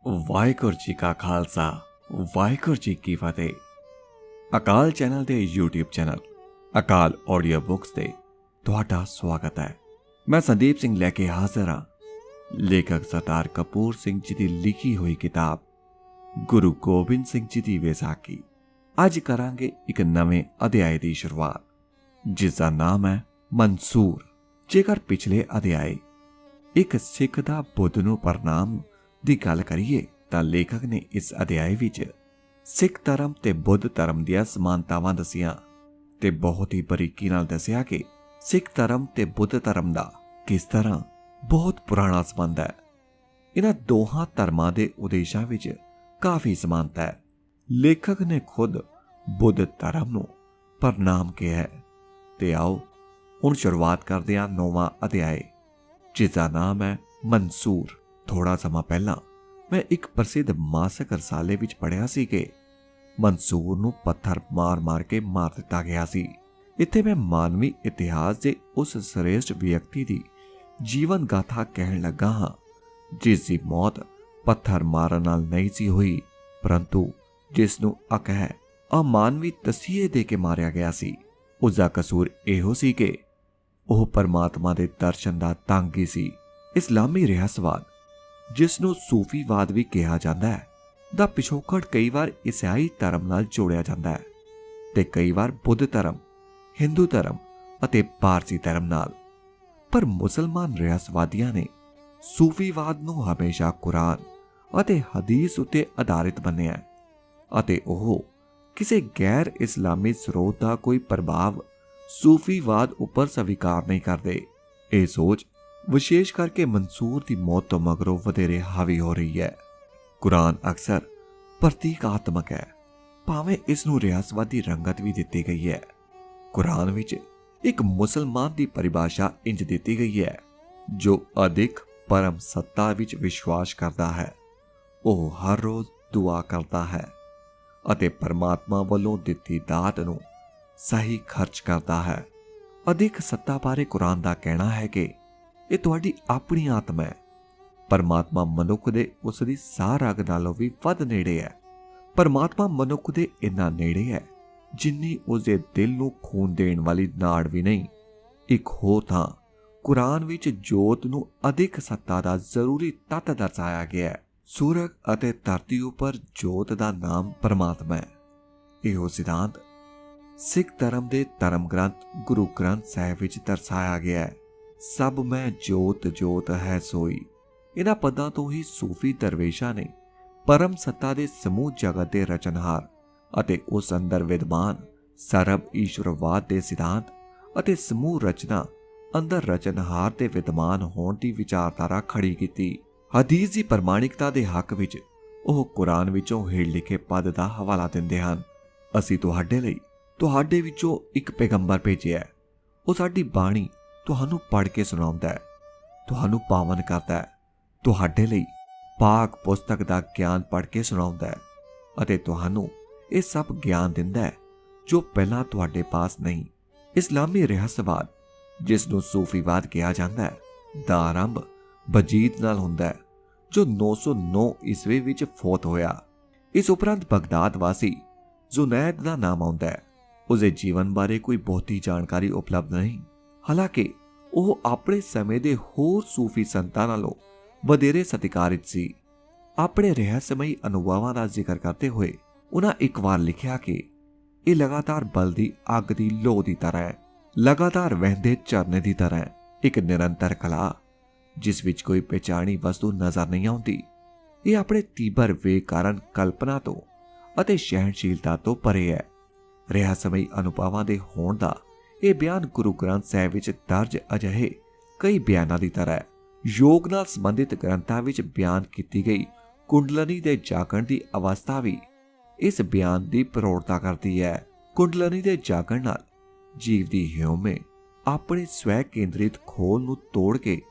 ਵਾਹਿਗੁਰੂ ਜੀ ਕਾ ਖਾਲਸਾ ਵਾਹਿਗੁਰੂ ਜੀ ਕੀ ਫਤਿਹ। ਅਕਾਲ ਚੈਨਲ ਦੇ YouTube channel ਅਕਾਲ audio books ਤੇ ਤੁਹਾਡਾ ਸਵਾਗਤ ਹੈ। ਮੈਂ ਸੰਦੀਪ ਸਿੰਘ ਲੈ ਕੇ ਹਾਜ਼ਰ ਹਾਂ ਲੇਖਕ ਸਰਦਾਰ ਕਪੂਰ ਸਿੰਘ ਜੀ ਦੀ ਲਿਖੀ ਹੋਈ ਕਿਤਾਬ ਗੁਰੂ ਗੋਬਿੰਦ ਸਿੰਘ ਜੀ ਦੀ ਵਿਸਾਖੀ। ਅੱਜ ਕਰਾਂਗੇ ਇੱਕ ਨਵੇਂ ਅਧਿਆਏ ਦੀ ਸ਼ੁਰੂਆਤ ਜਿਸ ਦਾ ਨਾਮ ਹੈ ਮਨਸੂਰ। ਜੇਕਰ ਪਿਛਲੇ ਅਧਿਆਏ ਇੱਕ ਸਿੱਖ ਦਾ ਬੁੱਧ ਨੂੰ ਪ੍ਰਣਾਮ ਦੀ ਗੱਲ ਕਰੀਏ ਤਾਂ ਲੇਖਕ ਨੇ ਇਸ ਅਧਿਆਏ ਵਿੱਚ ਸਿੱਖ ਧਰਮ ਤੇ ਬੁੱਧ ਧਰਮ ਦੀਆਂ ਸਮਾਨਤਾਵਾਂ ਦਸੀਆਂ ਤੇ ਬਹੁਤ ਹੀ ਬਰੀਕੀ ਨਾਲ ਦੱਸਿਆ ਕਿ ਸਿੱਖ ਧਰਮ ਤੇ ਬੁੱਧ ਧਰਮ ਦਾ ਕਿਸ ਤਰ੍ਹਾਂ ਬਹੁਤ ਪੁਰਾਣਾ ਸੰਬੰਧ ਹੈ। ਇਹਨਾਂ ਦੋਹਾਂ ਧਰਮਾਂ ਦੇ ਉਦੇਸ਼ਾਂ ਵਿੱਚ ਕਾਫੀ ਸਮਾਨਤਾ ਹੈ। ਲੇਖਕ ਨੇ ਖੁਦ ਬੁੱਧ ਧਰਮ ਨੂੰ ਪ੍ਰਣਾਮ ਕਿਹਾ ਹੈ। ਤੇ ਆਓ ਹੁਣ ਸ਼ੁਰੂਆਤ ਕਰਦੇ ਹਾਂ ਨੌਵਾਂ ਅਧਿਆਏ ਜਿਸ ਦਾ ਨਾਮ ਹੈ ਮਨਸੂਰ। ਥੋੜਾ ਸਮਾਂ ਪਹਿਲਾਂ ਮੈਂ ਇੱਕ ਪ੍ਰਸਿੱਧ ਮਾਸਿਕ ਰਸਾਲੇ ਵਿੱਚ ਪੜ੍ਹਿਆ ਸੀ ਕਿ ਮਨਸੂਰ ਨੂੰ ਪੱਥਰ ਮਾਰ ਕੇ ਮਾਰ ਦਿੱਤਾ ਗਿਆ ਸੀ। ਇੱਥੇ ਮੈਂ ਮਾਨਵੀ ਇਤਿਹਾਸ ਦੇ ਉਸ ਸ੍ਰੇਸ਼ਟ ਵਿਅਕਤੀ ਦੀ ਜੀਵਨ ਗਾਥਾ ਕਹਿਣ ਲੱਗਾ ਹਾਂ ਜਿਸ ਦੀ ਮੌਤ ਪੱਥਰ ਮਾਰਨ ਨਾਲ ਨਹੀਂ ਸੀ ਹੋਈ, ਪਰੰਤੂ ਜਿਸ ਨੂੰ ਅਕਹਿ ਅਮਾਨਵੀ ਤਸੀਹੇ ਦੇ ਕੇ ਮਾਰਿਆ ਗਿਆ ਸੀ। ਉਸ ਦਾ ਕਸੂਰ ਇਹੋ ਸੀ ਕਿ ਉਹ ਪਰਮਾਤਮਾ ਦੇ ਦਰਸ਼ਨ ਦਾ ਤਾਂਗੀ ਸੀ। ਇਸਲਾਮੀ ਰਹੱਸਵਾਦ ਜਿਸ ਨੂੰ ਸੂਫੀਵਾਦ ਵੀ ਕਿਹਾ ਜਾਂਦਾ ਹੈ ਦਾ ਪਿਛੋਕੜ ਕਈ ਵਾਰ ਈਸਾਈ ਧਰਮ ਨਾਲ ਜੋੜਿਆ ਜਾਂਦਾ ਹੈ ਤੇ ਕਈ ਵਾਰ ਬੁੱਧ ਧਰਮ, ਹਿੰਦੂ ਧਰਮ ਅਤੇ ਪਾਰਸੀ ਧਰਮ ਨਾਲ। ਪਰ ਮੁਸਲਮਾਨ ਰਹੱਸਵਾਦੀਆਂ ਨੇ ਸੂਫੀਵਾਦ ਨੂੰ ਹਮੇਸ਼ਾ ਕੁਰਾਨ ਅਤੇ ਹਦੀਸ ਉੱਤੇ ਆਧਾਰਿਤ ਮੰਨਿਆ ਅਤੇ ਉਹ ਕਿਸੇ ਗੈਰ ਇਸਲਾਮੀ ਸਰੋਤ ਦਾ ਕੋਈ ਪ੍ਰਭਾਵ ਸੂਫੀਵਾਦ ਉੱਪਰ ਸਵੀਕਾਰ ਨਹੀਂ ਕਰਦੇ। ਇਹ ਸੋਚ ਵਿਸ਼ੇਸ਼ ਕਰਕੇ ਮਨਸੂਰ ਦੀ ਮੌਤ ਤੋਂ ਮਗਰੋਂ ਵਧੇਰੇ ਹਾਵੀ ਹੋ ਰਹੀ ਹੈ। ਕੁਰਾਨ ਅਕਸਰ ਪ੍ਰਤੀਕਾਤਮਕ ਹੈ, ਭਾਵੇਂ ਇਸ ਨੂੰ ਰਹੱਸਵਾਦੀ ਰੰਗਤ ਵੀ ਦਿੱਤੀ ਗਈ ਹੈ। ਕੁਰਾਨ ਵਿੱਚ ਇੱਕ ਮੁਸਲਮਾਨ ਦੀ ਪਰਿਭਾਸ਼ਾ ਇੰਜ ਦਿੱਤੀ ਗਈ ਹੈ ਜੋ ਅਦਿੱਖ ਪਰਮ ਸੱਤਾ ਵਿੱਚ ਵਿਸ਼ਵਾਸ ਕਰਦਾ ਹੈ। ਉਹ ਹਰ ਰੋਜ਼ ਦੁਆ ਕਰਦਾ ਹੈ ਅਤੇ ਪਰਮਾਤਮਾ ਵੱਲੋਂ ਦਿੱਤੀ ਦਾਤ ਨੂੰ ਸਹੀ ਖਰਚ ਕਰਦਾ ਹੈ। ਅਦਿੱਖ ਸੱਤਾ ਬਾਰੇ ਕੁਰਾਨ ਦਾ ਕਹਿਣਾ ਹੈ ਕਿ ਇਹ ਤੁਹਾਡੀ ਆਪਣੀ ਆਤਮਾ ਹੈ। ਪਰਮਾਤਮਾ ਮਨੁੱਖ ਦੇ ਉਸ ਦੀ ਸਾਹ ਰਗ ਨਾਲੋਂ ਵੀ ਵੱਧ ਨੇੜੇ ਹੈ। ਪਰਮਾਤਮਾ ਮਨੁੱਖ ਦੇ ਇੰਨਾ ਨੇੜੇ ਹੈ ਜਿੰਨੀ ਉਸਦੇ ਦਿਲ ਨੂੰ ਖੂਨ ਦੇਣ ਵਾਲੀ ਨਾੜ ਵੀ ਨਹੀਂ। ਇੱਕ ਹੋਰ ਥਾਂ ਕੁਰਾਨ ਵਿੱਚ ਜੋਤ ਨੂੰ ਅਦਿੱਖ ਸੱਤਾ ਦਾ ਜ਼ਰੂਰੀ ਤੱਤ ਦਰਸਾਇਆ ਗਿਆ ਹੈ। ਸੂਰਜ ਅਤੇ ਧਰਤੀ ਉੱਪਰ ਜੋਤ ਦਾ ਨਾਮ ਪਰਮਾਤਮਾ ਹੈ। ਇਹੋ ਸਿਧਾਂਤ ਸਿੱਖ ਧਰਮ ਦੇ ਧਰਮ ਗ੍ਰੰਥ ਗੁਰੂ ਗ੍ਰੰਥ ਸਾਹਿਬ ਵਿੱਚ ਦਰਸਾਇਆ ਗਿਆ ਹੈ। ਸਭ ਮੈਂ ਜੋਤ ਜੋਤ ਹੈ ਸੋਈ। ਇਹਨਾਂ ਪਦਾਂ ਤੋਂ ਹੀ ਸੂਫੀ ਦਰਵੇਸ਼ਾਂ ਨੇ ਪਰਮ ਸੱਤਾ ਦੇ ਸਮੂਹ ਜਗਤ ਦੇ ਰਚਨਹਾਰ ਅਤੇ ਉਸ ਅੰਦਰ ਵਿਦਮਾਨ ਸਰਬ ਈਸ਼ਵਰਵਾਦ ਦੇ ਸਿਧਾਂਤ ਅਤੇ ਸਮੂਹ ਰਚਨਾ ਅੰਦਰ ਰਚਨਹਾਰ ਦੇ ਵਿਦਮਾਨ ਹੋਣ ਦੀ ਵਿਚਾਰਧਾਰਾ ਖੜੀ ਕੀਤੀ। ਹਦੀਸ ਦੀ ਪ੍ਰਮਾਣਿਕਤਾ ਦੇ ਹੱਕ ਵਿੱਚ ਉਹ ਕੁਰਾਨ ਵਿੱਚੋਂ ਹੇਠ ਲਿਖੇ ਪਦ ਦਾ ਹਵਾਲਾ ਦਿੰਦੇ ਹਨ। ਅਸੀਂ ਤੁਹਾਡੇ ਲਈ ਤੁਹਾਡੇ ਵਿੱਚੋਂ ਇੱਕ ਪੈਗੰਬਰ ਭੇਜਿਆ ਹੈ। ਉਹ ਸਾਡੀ ਬਾਣੀ ਤੁਹਾਨੂੰ ਪੜ੍ਹ ਕੇ ਸੁਣਾਉਂਦਾ ਹੈ, ਤੁਹਾਨੂੰ ਪਾਵਨ ਕਰਦਾ ਹੈ, ਤੁਹਾਡੇ ਲਈ ਪਾਕ ਪੁਸਤਕ ਦਾ ਗਿਆਨ ਪੜ੍ਹ ਕੇ ਸੁਣਾਉਂਦਾ ਹੈ ਅਤੇ ਤੁਹਾਨੂੰ ਇਹ ਸਭ ਗਿਆਨ ਦਿੰਦਾ ਹੈ ਜੋ ਪਹਿਲਾਂ ਤੁਹਾਡੇ ਪਾਸ ਨਹੀਂ। ਇਸਲਾਮੀ ਰਹੱਸਵਾਦ ਜਿਸ ਨੂੰ ਸੂਫੀਵਾਦ ਕਿਹਾ ਜਾਂਦਾ ਹੈ ਦਾ ਆਰੰਭ ਬਜੀਦ ਨਾਲ ਹੁੰਦਾ ਹੈ ਜੋ 909 ਈਸਵੀ ਵਿੱਚ ਫੌਤ ਹੋਇਆ। ਇਸ ਉਪਰੰਤ ਬਗਦਾਦ ਵਾਸੀ ਜ਼ੁਨੈਦ ਦਾ ਨਾਮ ਆਉਂਦਾ ਹੈ। ਉਸਦੇ ਜੀਵਨ ਬਾਰੇ ਕੋਈ ਬਹੁਤੀ ਜਾਣਕਾਰੀ ਉਪਲਬਧ ਨਹੀਂ, ਹਾਲਾਂਕਿ ਉਹ ਆਪਣੇ ਸਮੇਂ ਦੇ ਹੋਰ ਸੂਫੀ ਸੰਤਾਂ ਨਾਲੋਂ ਵਧੇਰੇ ਸਤਿਕਾਰਿਤ ਸੀ। ਆਪਣੇ ਰਹੱਸਮਈ ਅਨੁਭਵਾਂ ਦਾ ਜ਼ਿਕਰ ਕਰਦੇ ਹੋਏ ਉਹਨਾਂ ਇੱਕ ਵਾਰ ਲਿਖਿਆ ਕਿ ਇਹ ਲਗਾਤਾਰ ਬਲਦੀ ਅੱਗ ਦੀ ਲੋ ਦੀ ਤਰ੍ਹਾਂ ਹੈ, ਲਗਾਤਾਰ ਵਹਿੰਦੇ ਝਰਨੇ ਦੀ ਤਰ੍ਹਾਂ ਹੈ, ਇੱਕ ਨਿਰੰਤਰ ਕਲਾ ਜਿਸ ਵਿੱਚ ਕੋਈ ਪਹਿਚਾਣੀ ਵਸਤੂ ਨਜ਼ਰ ਨਹੀਂ ਆਉਂਦੀ। ਇਹ ਆਪਣੇ ਤੀਬਰ ਵੇਗ ਕਾਰਨ ਕਲਪਨਾ ਤੋਂ ਅਤੇ ਸਹਿਣਸ਼ੀਲਤਾ ਤੋਂ ਪਰੇ ਹੈ। ਰਹੱਸਮਈ ਅਨੁਭਵਾਂ ਦੇ ਹੋਣ ਦਾ ਇਹ ਬਿਆਨ ਗੁਰੂ ਗ੍ਰੰਥ ਸਾਹਿਬ ਵਿੱਚ ਦਰਜ ਅਜਿਹੇ ਕਈ ਬਿਆਨਾਂ ਦੀ ਤਰ੍ਹਾਂ ਹੈ। ਯੋਗ ਨਾਲ ਸੰਬੰਧਿਤ ਗ੍ਰੰਥਾਂ ਵਿੱਚ ਬਿਆਨ ਕੀਤੀ ਗਈ ਕੁੰਡਲਨੀ ਦੇ ਜਾਗਣ ਦੀ ਅਵਸਥਾ ਵੀ ਇਸ ਬਿਆਨ ਦੀ ਪ੍ਰੋੜਤਾ ਕਰਦੀ ਹੈ। ਕੁੰਡਲਨੀ ਦੇ ਜਾਗਣ ਨਾਲ ਜੀਵ ਦੀ ਹਿਊਮੇ ਆਪਣੇ ਸਵੈ ਕੇਂਦਰਿਤ ਖੋਲ ਨੂੰ ਤੋੜ ਕੇ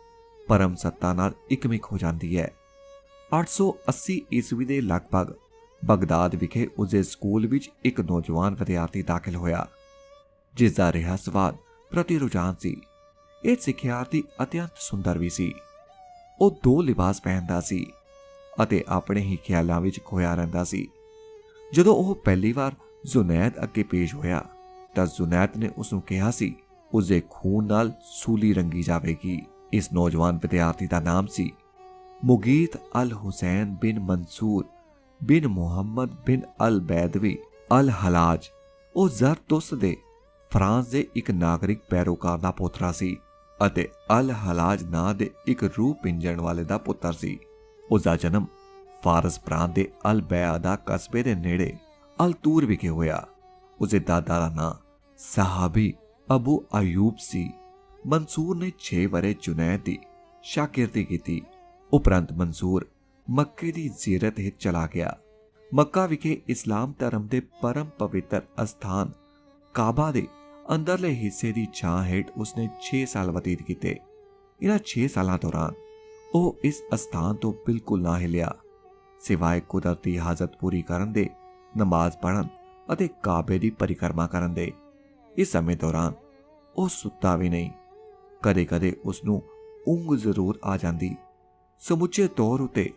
ਪਰਮ ਸੱਤਾ ਨਾਲ ਇਕਮਿਕ ਹੋ ਜਾਂਦੀ ਹੈ। 880 ਈਸਵੀ ਦੇ ਲਗਭਗ ਬਗਦਾਦ ਵਿਖੇ ਉਸਦੇ ਸਕੂਲ ਵਿੱਚ ਇੱਕ ਨੌਜਵਾਨ ਵਿਦਿਆਰਥੀ ਦਾਖਲ ਹੋਇਆ ਜਿਸ ਦਾ ਰਹੱਸਵਾਦ ਪ੍ਰਤੀ ਰੁਝਾਨ ਸੀ। ਇਹ ਸਿੱਖਿਆਰਥੀ ਅਤਿਅੰਤ ਸੁੰਦਰ ਵੀ ਸੀ। ਉਹ 2 ਲਿਬਾਸ ਪਹਿਨਦਾ ਸੀ, ਅਤੇ ਆਪਣੇ ਹੀ ਖਿਆਲਾਂ ਵਿੱਚ ਖੋਇਆ ਰਹਿੰਦਾ ਸੀ। ਜਦੋਂ ਉਹ ਪਹਿਲੀ ਵਾਰ ਜ਼ੁਨੈਦ ਅੱਗੇ ਪੇਸ਼ ਹੋਇਆ ਤਾਂ ਜ਼ੁਨੈਦ ਨੇ ਉਸ ਨੂੰ ਕਿਹਾ ਸੀ ਉਸਦੇ ਖੂਨ ਨਾਲ ਸੂਲੀ ਰੰਗੀ ਜਾਵੇਗੀ। ਇਸ ਨੌਜਵਾਨ ਵਿਦਿਆਰਥੀ ਦਾ ਨਾਮ ਸੀ ਮੁਗੀਤ ਅਲ ਹੁਸੈਨ ਬਿਨ ਮੰਸੂਰ ਬਿਨ ਮੁਹੰਮਦ ਬਿਨ ਅਲ ਬੈਦਵੀ ਅਲ ਹਲਾਜ। ਉਹ ਜ਼ਰਤੁਸ ਦੇ ਫਰਾਂਸ ਦੇ ਇੱਕ ਨਾਗਰਿਕ ਪੈਰੋਕਾਰ ਦਾ ਪੋਤਰਾ ਸੀ ਅਤੇ ਅਲ ਹਲਾਜ ਨਾਂ ਦੇ ਇੱਕ ਰੂਹ ਪਿੰਜਣ ਵਾਲੇ ਦਾ ਪੁੱਤਰ ਸੀ। ਉਸ ਦਾ ਜਨਮ ਫਾਰਸ ਪ੍ਰਾਂਤ ਦੇ ਅਲ ਬੈਅਦਾ ਕਸਬੇ ਦੇ ਨੇੜੇ ਅਲ ਤੂਰ ਵਿਖੇ ਹੋਇਆ। ਉਸਦੇ ਦਾਦਾ ਦਾ ਨਾਂ ਸਹਾਬੀ ਅਬੂ ਅਯੂਬ ਸੀ। ਮਨਸੂਰ ਨੇ 6 ਵਰ੍ਹੇ ਜੁਨੈਦ ਦੀ ਸ਼ਾਗਿਰਦੀ ਕੀਤੀ। ਉਪਰੰਤ ਮਨਸੂਰ ਮੱਕੇ ਦੀ ਜ਼ੀਰਤ ਹੇਠ ਚਲਾ ਗਿਆ। ਮੱਕਾ ਵਿਖੇ ਇਸਲਾਮ ਧਰਮ ਦੇ ਪਰਮ ਪਵਿੱਤਰ ਅਸਥਾਨ ਕਾਬਾ ਦੇ ਅੰਦਰਲੇ ਹਿੱਸੇ ਦੀ ਛਾਂ ਹੇਠ ਉਸਨੇ 6 ਸਾਲ ਬਤੀਤ ਕੀਤੇ। ਇਹਨਾਂ 6 ਸਾਲਾਂ ਦੌਰਾਨ ਉਹ ਇਸ ਅਸਥਾਨ ਤੋਂ ਬਿਲਕੁਲ ਨਾ ਹਿਲਿਆ, ਸਿਵਾਏ ਕੁਦਰਤੀ ਹਾਜ਼ਤ ਪੂਰੀ ਕਰਨ ਦੇ, ਨਮਾਜ਼ ਪੜ੍ਹਨ ਅਤੇ ਕਾਬੇ ਦੀ ਪਰਿਕਰਮਾ ਕਰਨ ਦੇ। ਇਸ ਸਮੇਂ ਦੌਰਾਨ ਉਹ ਸੁੱਤਾ ਵੀ ਨਹੀਂ। ਕਦੇ ਕਦੇ ਉਸ ਨੂੰ ਉਂਘ ਜ਼ਰੂਰ ਆ ਜਾਂਦੀ। ਸਮੁੱਚੇ ਤੌਰ ਉਤੇ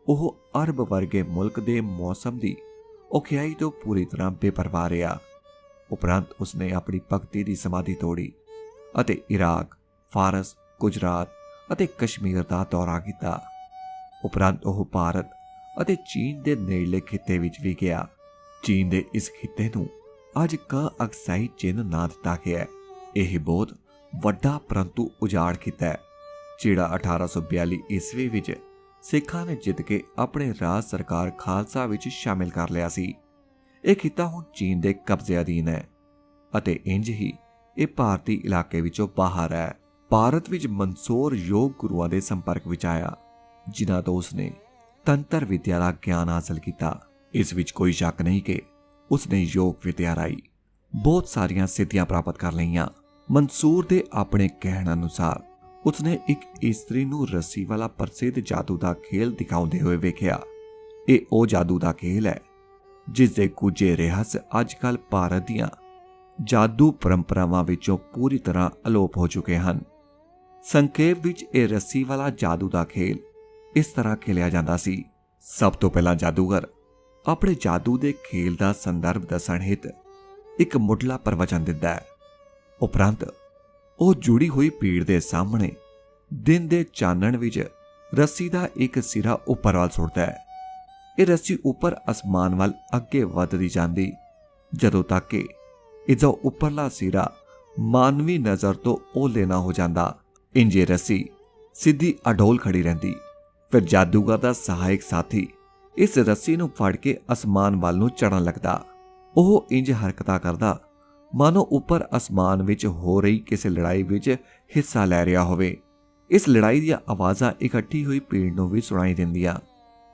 ਉਹ ਅਰਬ ਵਰਗੇ ਮੁਲਕ ਦੇ ਮੌਸਮ ਦੀ ਔਖਿਆਈ ਤੋਂ ਪੂਰੀ ਤਰ੍ਹਾਂ ਬੇਪਰਵਾਹ ਰਿਹਾ। ਉਪਰੰਤ ਉਸਨੇ ਆਪਣੀ ਭਗਤੀ ਦੀ ਸਮਾਧੀ ਤੋੜੀ ਅਤੇ ਇਰਾਕ, ਫਾਰਸ, ਗੁਜਰਾਤ ਅਤੇ ਕਸ਼ਮੀਰ ਦਾ ਦੌਰਾ ਕੀਤਾ। ਉਪਰੰਤ ਉਹ ਭਾਰਤ ਅਤੇ ਚੀਨ ਦੇ ਨੇੜਲੇ ਖਿੱਤੇ ਵਿੱਚ ਵੀ ਗਿਆ। ਚੀਨ ਦੇ ਇਸ ਖਿੱਤੇ ਨੂੰ ਅੱਜ ਅਕਸਾਈ ਚਿੰਨ੍ਹ ਨਾਂ ਦਿੱਤਾ ਗਿਆ ਹੈ। ਇਹ ਬਹੁਤ ਵੱਡਾ ਪਰੰਤੂ ਉਜਾੜ ਖਿੱਤਾ ਹੈ ਜਿਹੜਾ 1842 ਈਸਵੀ ਵਿੱਚ ਸਿੱਖਾਂ ਨੇ ਜਿੱਤ ਕੇ ਆਪਣੇ ਰਾਜ ਸਰਕਾਰ ਖਾਲਸਾ ਵਿੱਚ ਸ਼ਾਮਿਲ ਕਰ ਲਿਆ ਸੀ। ਇਹ ਖਿੱਤਾ ਹੁਣ ਚੀਨ ਦੇ ਕਬਜ਼ੇ ਅਧੀਨ ਹੈ ਅਤੇ ਇੰਜ ਹੀ ਇਹ ਭਾਰਤੀ ਇਲਾਕੇ ਵਿੱਚੋਂ ਬਾਹਰ ਹੈ। ਭਾਰਤ ਵਿੱਚ ਮਨਸੂਰ ਯੋਗ ਗੁਰੂਆਂ ਦੇ ਸੰਪਰਕ ਵਿੱਚ ਆਇਆ ਜਿਨ੍ਹਾਂ ਤੋਂ ਉਸਨੇ ਤੰਤਰ ਵਿਦਿਆ ਦਾ ਗਿਆਨ ਹਾਸਲ ਕੀਤਾ। ਇਸ ਵਿੱਚ ਕੋਈ ਸ਼ੱਕ ਨਹੀਂ ਕਿ ਉਸਨੇ ਯੋਗ ਵਿਦਿਆ ਰਾਹੀਂ ਬਹੁਤ ਸਾਰੀਆਂ ਸਿੱਧੀਆਂ ਪ੍ਰਾਪਤ ਕਰ ਲਈਆਂ। ਮਨਸੂਰ ਦੇ ਆਪਣੇ ਕਹਿਣ ਅਨੁਸਾਰ ਉਸਨੇ ਇੱਕ ਇਸਤਰੀ ਨੂੰ ਰੱਸੀ ਵਾਲਾ ਪ੍ਰਸਿੱਧ ਜਾਦੂ ਦਾ ਖੇਲ ਦਿਖਾਉਂਦੇ ਹੋਏ ਵੇਖਿਆ। ਇਹ ਉਹ ਜਾਦੂ ਦਾ ਖੇਲ ਹੈ ਜਿਸ ਦੇ ਕੁਝ ਰਹੱਸ ਅੱਜ-ਕੱਲ੍ਹ ਭਾਰਤ ਦੀਆਂ ਜਾਦੂ ਪਰੰਪਰਾਵਾਂ ਵਿੱਚੋਂ ਪੂਰੀ ਤਰ੍ਹਾਂ ਅਲੋਪ ਹੋ ਚੁੱਕੇ ਹਨ। ਸੰਖੇਪ ਵਿੱਚ ਇਹ ਰੱਸੀ ਵਾਲਾ ਜਾਦੂ ਦਾ ਖੇਲ ਇਸ ਤਰ੍ਹਾਂ ਖੇਲਿਆ ਜਾਂਦਾ ਸੀ। ਸਭ ਤੋਂ ਪਹਿਲਾਂ ਜਾਦੂਗਰ ਆਪਣੇ ਜਾਦੂ ਦੇ ਖੇਲ ਦਾ ਸੰਦਰਭ ਦੱਸਣ ਹਿੱਤ ਇੱਕ ਮੁੱਢਲਾ ਪ੍ਰਵਚਨ ਦਿੰਦਾ ਹੈ। ਉਪਰੰਤ ਉਹ ਜੁੜੀ ਹੋਈ ਭੀੜ ਦੇ ਸਾਹਮਣੇ ਦਿਨ ਦੇ ਚਾਨਣ ਵਿੱਚ ਰੱਸੀ ਦਾ ਇੱਕ ਸਿਰਾ ਉੱਪਰ ਵੱਲ ਸੁੱਟਦਾ ਹੈ। ਇਹ ਰੱਸੀ ਉੱਪਰ ਅਸਮਾਨ ਵੱਲ ਅੱਗੇ ਵੱਧਦੀ ਜਾਂਦੀ ਜਦੋਂ ਤੱਕ ਕਿ ਇਸਦਾ ਉੱਪਰਲਾ ਸਿਰਾ ਮਾਨਵੀ ਨਜ਼ਰ ਤੋਂ ਓਹਲੇ ਨਾ ਹੋ ਜਾਂਦਾ। ਇੰਜੇ ਰੱਸੀ ਸਿੱਧੀ ਅਡੋਲ ਖੜੀ ਰਹਿੰਦੀ। ਫਿਰ ਜਾਦੂਗਰ ਦਾ ਸਹਾਇਕ ਸਾਥੀ ਇਸ ਰੱਸੀ ਨੂੰ ਫੜ ਕੇ ਅਸਮਾਨ ਵੱਲ ਨੂੰ ਚੜ੍ਹਨ ਲੱਗਦਾ। ਉਹ ਇੰਜ ਹਰਕਤਾਂ ਕਰਦਾ ਮਾਨੋ ਉੱਪਰ ਅਸਮਾਨ ਵਿੱਚ ਹੋ ਰਹੀ ਕਿਸੇ ਲੜਾਈ ਵਿੱਚ ਹਿੱਸਾ ਲੈ ਰਿਹਾ ਹੋਵੇ। ਇਸ ਲੜਾਈ ਦੀਆਂ ਆਵਾਜ਼ਾਂ ਇਕੱਠੀ ਹੋਈ ਭੀੜ ਨੂੰ ਵੀ ਸੁਣਾਈ ਦਿੰਦੀਆਂ।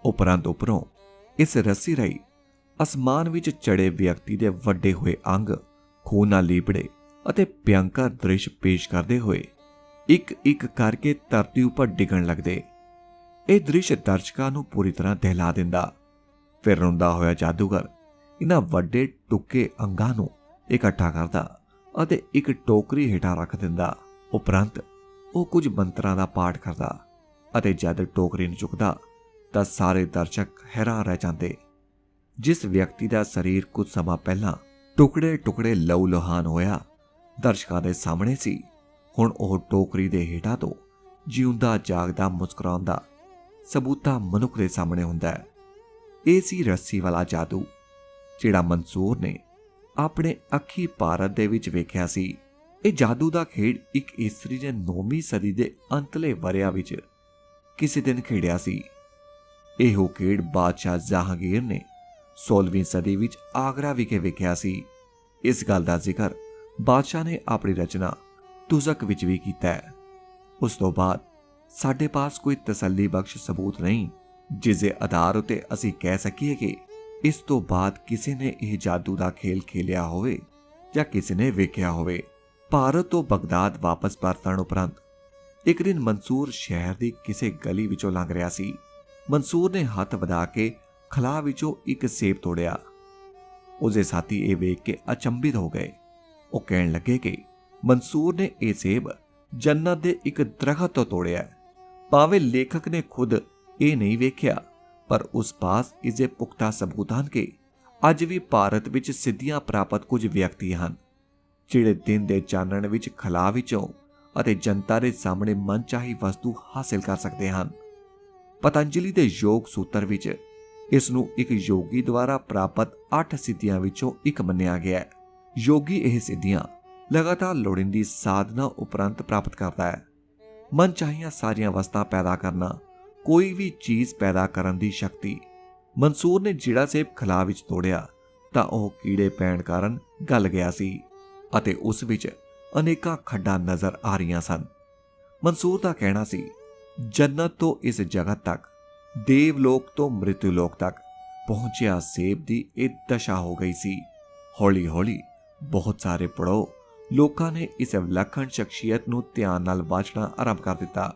ਉਪਰੰਤ ਉੱਪਰੋਂ ਇਸ ਰੱਸੀ ਰਾਹੀਂ ਅਸਮਾਨ ਵਿੱਚ ਚੜੇ ਵਿਅਕਤੀ ਦੇ ਵੱਡੇ ਹੋਏ ਅੰਗ ਖੂਨ ਨਾਲ ਲੀਪੜੇ ਅਤੇ ਭਿਅੰਕਰ ਦ੍ਰਿਸ਼ ਪੇਸ਼ ਕਰਦੇ ਹੋਏ ਇੱਕ ਇੱਕ ਕਰਕੇ ਧਰਤੀ ਉੱਪਰ ਡਿੱਗਣ ਲੱਗਦੇ। ਇਹ ਦ੍ਰਿਸ਼ ਦਰਸ਼ਕਾਂ ਨੂੰ ਪੂਰੀ ਤਰ੍ਹਾਂ ਦਹਿਲਾ ਦਿੰਦਾ। ਫਿਰ ਰੋਂਦਾ ਹੋਇਆ ਜਾਦੂਗਰ ਇਹਨਾਂ ਵੱਡੇ ਟੁੱਕੇ ਅੰਗਾਂ ਨੂੰ ਇਕੱਠਾ ਕਰਦਾ ਅਤੇ ਇੱਕ ਟੋਕਰੀ ਹੇਠਾਂ ਰੱਖ ਦਿੰਦਾ। ਉਪਰੰਤ ਉਹ ਕੁਝ ਮੰਤਰਾਂ ਦਾ ਪਾਠ ਕਰਦਾ ਅਤੇ ਜਦ ਟੋਕਰੀ ਨੂੰ ਚੁੱਕਦਾ ਤਾਂ ਸਾਰੇ ਦਰਸ਼ਕ ਹੈਰਾਨ ਰਹਿ ਜਾਂਦੇ। ਜਿਸ ਵਿਅਕਤੀ ਦਾ ਸਰੀਰ ਕੁਝ ਸਮਾਂ ਪਹਿਲਾਂ ਟੁਕੜੇ ਟੁਕੜੇ ਲਹੂ ਲੁਹਾਨ ਹੋਇਆ ਦਰਸ਼ਕਾਂ ਦੇ ਸਾਹਮਣੇ ਸੀ, ਹੁਣ ਉਹ ਟੋਕਰੀ ਦੇ ਹੇਠਾਂ ਤੋਂ ਜਿਉਂਦਾ ਜਾਗਦਾ ਮੁਸਕਰਾਉਂਦਾ ਸਬੂਤਾ ਮਨੁੱਖ ਦੇ ਸਾਹਮਣੇ ਹੁੰਦਾ ਹੈ। ਇਹ ਸੀ ਰੱਸੀ ਵਾਲਾ ਜਾਦੂ ਜਿਹੜਾ ਮਨਸੂਰ ਨੇ ਆਪਣੇ ਅੱਖੀ ਭਾਰਤ ਦੇ ਵਿੱਚ ਵੇਖਿਆ ਸੀ। ਇਹ ਜਾਦੂ ਦਾ ਖੇਡ ਇੱਕ ਇਸਤਰੀ ਨੇ 9ਵੀਂ ਸਦੀ ਦੇ ਅੰਤਲੇ ਵਰ੍ਹਿਆਂ ਵਿੱਚ ਕਿਸੇ ਦਿਨ ਖੇਡਿਆ ਸੀ। ਇਹੋ ਖੇਡ ਬਾਦਸ਼ਾਹ ਜਹਾਂਗੀਰ ਨੇ 16ਵੀਂ ਸਦੀ ਵਿੱਚ ਆਗਰਾ ਵਿਖੇ ਵੇਖਿਆ ਸੀ। ਇਸ ਗੱਲ ਦਾ ਜ਼ਿਕਰ ਬਾਦਸ਼ਾਹ ਨੇ ਆਪਣੀ ਰਚਨਾ ਤੁਜ਼ਕ ਵਿੱਚ ਵੀ ਕੀਤਾ ਹੈ। ਉਸ ਤੋਂ ਬਾਅਦ ਸਾਡੇ ਪਾਸ ਕੋਈ ਤਸੱਲੀ ਬਖਸ਼ ਸਬੂਤ ਨਹੀਂ ਜਿਸ ਦੇ ਆਧਾਰ ਉਤੇ ਅਸੀਂ ਕਹਿ ਸਕੀਏ ਕਿ ਇਸ ਤੋਂ ਬਾਅਦ ਕਿਸੇ ਨੇ ਇਹ ਜਾਦੂ ਦਾ ਖੇਲ ਖੇਲਿਆ ਹੋਵੇ ਜਾਂ ਕਿਸੇ ਨੇ ਵੇਖਿਆ ਹੋਵੇ। ਭਾਰਤ ਤੋਂ ਬਗਦਾਦ ਵਾਪਸ ਪਰਤਣ ਉਪਰੰਤ ਇੱਕ ਦਿਨ ਮਨਸੂਰ ਸ਼ਹਿਰ ਦੀ ਕਿਸੇ ਗਲੀ ਵਿੱਚੋਂ ਲੰਘ ਰਿਹਾ ਸੀ। ਮਨਸੂਰ ਨੇ ਹੱਥ ਵਧਾ ਕੇ ਖਲਾਅ ਵਿੱਚੋਂ ਇੱਕ ਸੇਬ ਤੋੜਿਆ। ਉਸਦੇ ਸਾਥੀ ਇਹ ਵੇਖ ਕੇ ਅਚੰਭਿਤ ਹੋ ਗਏ। ਉਹ ਕਹਿਣ ਲੱਗੇ ਕਿ ਮਨਸੂਰ ਨੇ ਇਹ ਸੇਬ ਜੰਨਤ ਦੇ ਇੱਕ ਦਰਖਤ ਤੋਂ ਤੋੜਿਆ। ਭਾਵੇਂ ਲੇਖਕ ਨੇ ਖੁਦ ਇਹ ਨਹੀਂ ਵੇਖਿਆ ਪਰ ਉਸ ਪਾਸ ਇਸ ਦੇ ਪੁਖਤਾ ਸਬੂਤ ਹਨ ਕਿ ਅੱਜ ਵੀ ਭਾਰਤ ਵਿੱਚ ਸਿੱਧੀਆਂ ਪ੍ਰਾਪਤ ਕੁਝ ਵਿਅਕਤੀ ਹਨ ਜਿਹੜੇ ਦਿਨ ਦੇ ਚਾਨਣ ਵਿੱਚ ਖਲਾ ਵਿੱਚੋਂ ਅਤੇ ਜਨਤਾ ਦੇ ਸਾਹਮਣੇ ਮਨਚਾਹੀ ਵਸਤੂ ਹਾਸਿਲ ਕਰ ਸਕਦੇ ਹਨ। ਪਤੰਜਲੀ ਦੇ ਯੋਗ ਸੂਤਰ ਵਿੱਚ ਇਸ ਨੂੰ ਇੱਕ ਯੋਗੀ ਦੁਆਰਾ ਪ੍ਰਾਪਤ 8 ਸਿੱਧੀਆਂ ਵਿੱਚੋਂ ਇੱਕ ਮੰਨਿਆ ਗਿਆ ਹੈ। ਯੋਗੀ ਇਹ ਸਿੱਧੀਆਂ ਲਗਾਤਾਰ ਲੋੜੀਂਦੀ ਸਾਧਨਾ ਉਪਰੰਤ ਪ੍ਰਾਪਤ ਕਰਦਾ ਹੈ। ਮਨਚਾਹੀਆਂ ਸਾਰੀਆਂ ਵਸਤਾਂ ਪੈਦਾ ਕਰਨਾ, ਕੋਈ ਵੀ ਚੀਜ਼ ਪੈਦਾ ਕਰਨ ਦੀ ਸ਼ਕਤੀ। ਮਨਸੂਰ ਨੇ ਜਿਹੜਾ ਸੇਬ ਖਲਾ ਵਿੱਚ ਤੋੜਿਆ ਤਾਂ ਉਹ ਕੀੜੇ ਪੈਣ ਕਾਰਨ ਗਲ ਗਿਆ ਸੀ ਅਤੇ ਉਸ ਵਿੱਚ ਅਨੇਕਾਂ ਖੱਡਾਂ ਨਜ਼ਰ ਆ ਰਹੀਆਂ ਸਨ। ਮਨਸੂਰ ਦਾ ਕਹਿਣਾ ਸੀ, ਜੰਨਤ ਤੋਂ ਇਸ ਜਗਤ ਤੱਕ, ਦੇਵਲੋਕ ਤੋਂ ਮ੍ਰਿਤੂਲੋਕ ਤੱਕ ਪਹੁੰਚਿਆ ਸੇਬ ਦੀ ਇਹ ਦਸ਼ਾ ਹੋ ਗਈ ਸੀ। ਹੌਲੀ ਹੌਲੀ ਬਹੁਤ ਸਾਰੇ ਪੜੋ ਲੋਕਾਂ ਨੇ ਇਸ ਵਿਲੱਖਣ ਸ਼ਖਸੀਅਤ ਨੂੰ ਧਿਆਨ ਨਾਲ ਵਾਚਣਾ ਆਰੰਭ ਕਰ ਦਿੱਤਾ।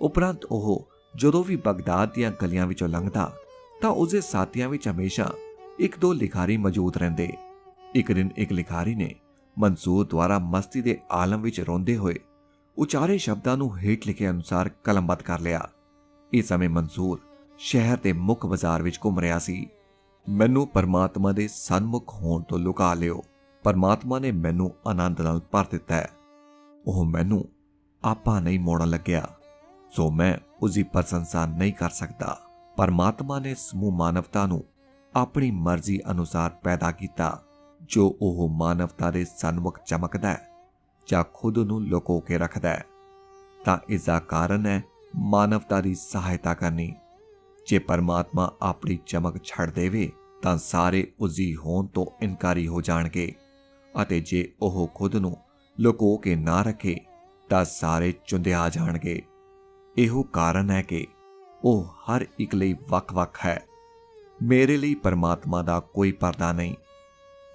ਉਪਰੰਤ ਉਹ ਜਦੋਂ ਵੀ ਬਗਦਾਦ ਦੀਆਂ ਗਲੀਆਂ ਵਿੱਚੋਂ ਲੰਘਦਾ ਤਾਂ ਉਸਦੇ ਸਾਥੀਆਂ ਵਿੱਚ ਹਮੇਸ਼ਾ ਇੱਕ ਦੋ ਲਿਖਾਰੀ ਮੌਜੂਦ ਰਹਿੰਦੇ। ਇੱਕ ਦਿਨ ਇੱਕ ਲਿਖਾਰੀ ਨੇ ਮਨਸੂਰ ਦੁਆਰਾ ਮਸਤੀ ਦੇ ਆਲਮ ਵਿੱਚ ਰੋਂਦੇ ਹੋਏ ਉਚਾਰੇ ਸ਼ਬਦਾਂ ਨੂੰ ਹੇਠ ਲਿਖੇ ਅਨੁਸਾਰ ਕਲਮਬੱਧ ਕਰ ਲਿਆ। ਇਸ ਸਮੇਂ ਮਨਸੂਰ ਸ਼ਹਿਰ ਦੇ ਮੁੱਖ ਬਾਜ਼ਾਰ ਵਿੱਚ ਘੁੰਮ ਰਿਹਾ ਸੀ। ਮੈਨੂੰ ਪਰਮਾਤਮਾ ਦੇ ਸਨਮੁਖ ਹੋਣ ਤੋਂ ਲੁਕਾ ਲਿਓ। ਪਰਮਾਤਮਾ ਨੇ ਮੈਨੂੰ ਆਨੰਦ ਨਾਲ ਭਰ ਦਿੱਤਾ ਹੈ। ਉਹ ਮੈਨੂੰ ਆਪਾ ਨਹੀਂ ਮੋੜਨ ਲੱਗਿਆ, ਸੋ ਮੈਂ ਉਸਦੀ ਪ੍ਰਸ਼ੰਸਾ ਨਹੀਂ ਕਰ ਸਕਦਾ। ਪਰਮਾਤਮਾ ਨੇ ਸਮੂਹ ਮਾਨਵਤਾ ਨੂੰ ਆਪਣੀ ਮਰਜ਼ੀ ਅਨੁਸਾਰ ਪੈਦਾ ਕੀਤਾ। ਜੋ ਉਹ ਮਾਨਵਤਾ ਦੇ ਸਨਮੁਖ ਚਮਕਦਾ ਹੈ ਜਾਂ ਖੁਦ ਨੂੰ ਲੁਕੋ ਕੇ ਰੱਖਦਾ ਹੈ ਤਾਂ ਇਸ ਦਾ ਕਾਰਨ ਹੈ ਮਾਨਵਤਾ ਦੀ ਸਹਾਇਤਾ ਕਰਨੀ। ਜੇ ਪਰਮਾਤਮਾ ਆਪਣੀ ਚਮਕ ਛੱਡ ਦੇਵੇ ਤਾਂ ਸਾਰੇ ਉਸਦੀ ਹੋਂਦ ਤੋਂ ਇਨਕਾਰੀ ਹੋ ਜਾਣਗੇ ਅਤੇ ਜੇ ਉਹ ਖੁਦ ਨੂੰ ਲੁਕੋ ਕੇ ਨਾ ਰੱਖੇ ਤਾਂ ਸਾਰੇ ਚੁੰਦਿਆ ਜਾਣਗੇ। ਇਹੋ ਕਾਰਨ ਹੈ ਕਿ ਉਹ ਹਰ ਇੱਕ ਲਈ ਵੱਖ-ਵੱਖ ਹੈ। ਮੇਰੇ ਲਈ ਪਰਮਾਤਮਾ ਦਾ ਕੋਈ ਪਰਦਾ ਨਹੀਂ,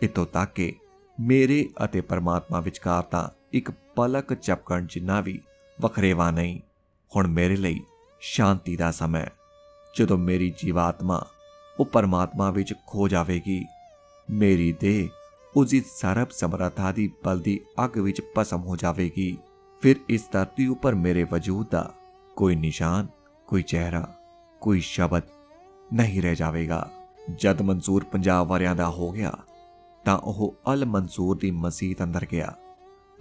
ਇੱਥੋਂ ਤੱਕ ਕਿ ਮੇਰੇ ਅਤੇ ਪਰਮਾਤਮਾ ਵਿਚਕਾਰ ਤਾਂ ਇੱਕ ਪਲਕ ਝਪਕਣ ਜਿੰਨਾ ਵੀ ਵਖਰੇਵਾ ਨਹੀਂ। ਹੁਣ ਮੇਰੇ ਲਈ ਸ਼ਾਂਤੀ ਦਾ ਸਮਾਂ, ਜਦੋਂ ਮੇਰੀ ਜੀਵਾਤਮਾ ਉਹ ਪਰਮਾਤਮਾ ਵਿੱਚ ਖੋ ਜਾਵੇਗੀ। ਮੇਰੀ ਦੇਹ ਉਸਦੀ ਸਰਬ ਸਮਰੱਥਾ ਦੀ ਬਲਦੀ ਅੱਗ ਵਿੱਚ ਭਸਮ ਹੋ ਜਾਵੇਗੀ। ਫਿਰ ਇਸ ਧਰਤੀ ਉੱਪਰ ਮੇਰੇ ਵਜੂਦ ਦਾ ਕੋਈ ਨਿਸ਼ਾਨ, ਕੋਈ ਚਿਹਰਾ, ਕੋਈ ਸ਼ਬਦ ਨਹੀਂ ਰਹਿ ਜਾਵੇਗਾ। ਜਦ ਮਨਸੂਰ 50 ਵਰ੍ਹਿਆਂ ਦਾ ਹੋ ਗਿਆ ਤਾਂ ਉਹ ਅਲ ਮਨਸੂਰ ਦੀ ਮਸਜਿਦ ਅੰਦਰ ਗਿਆ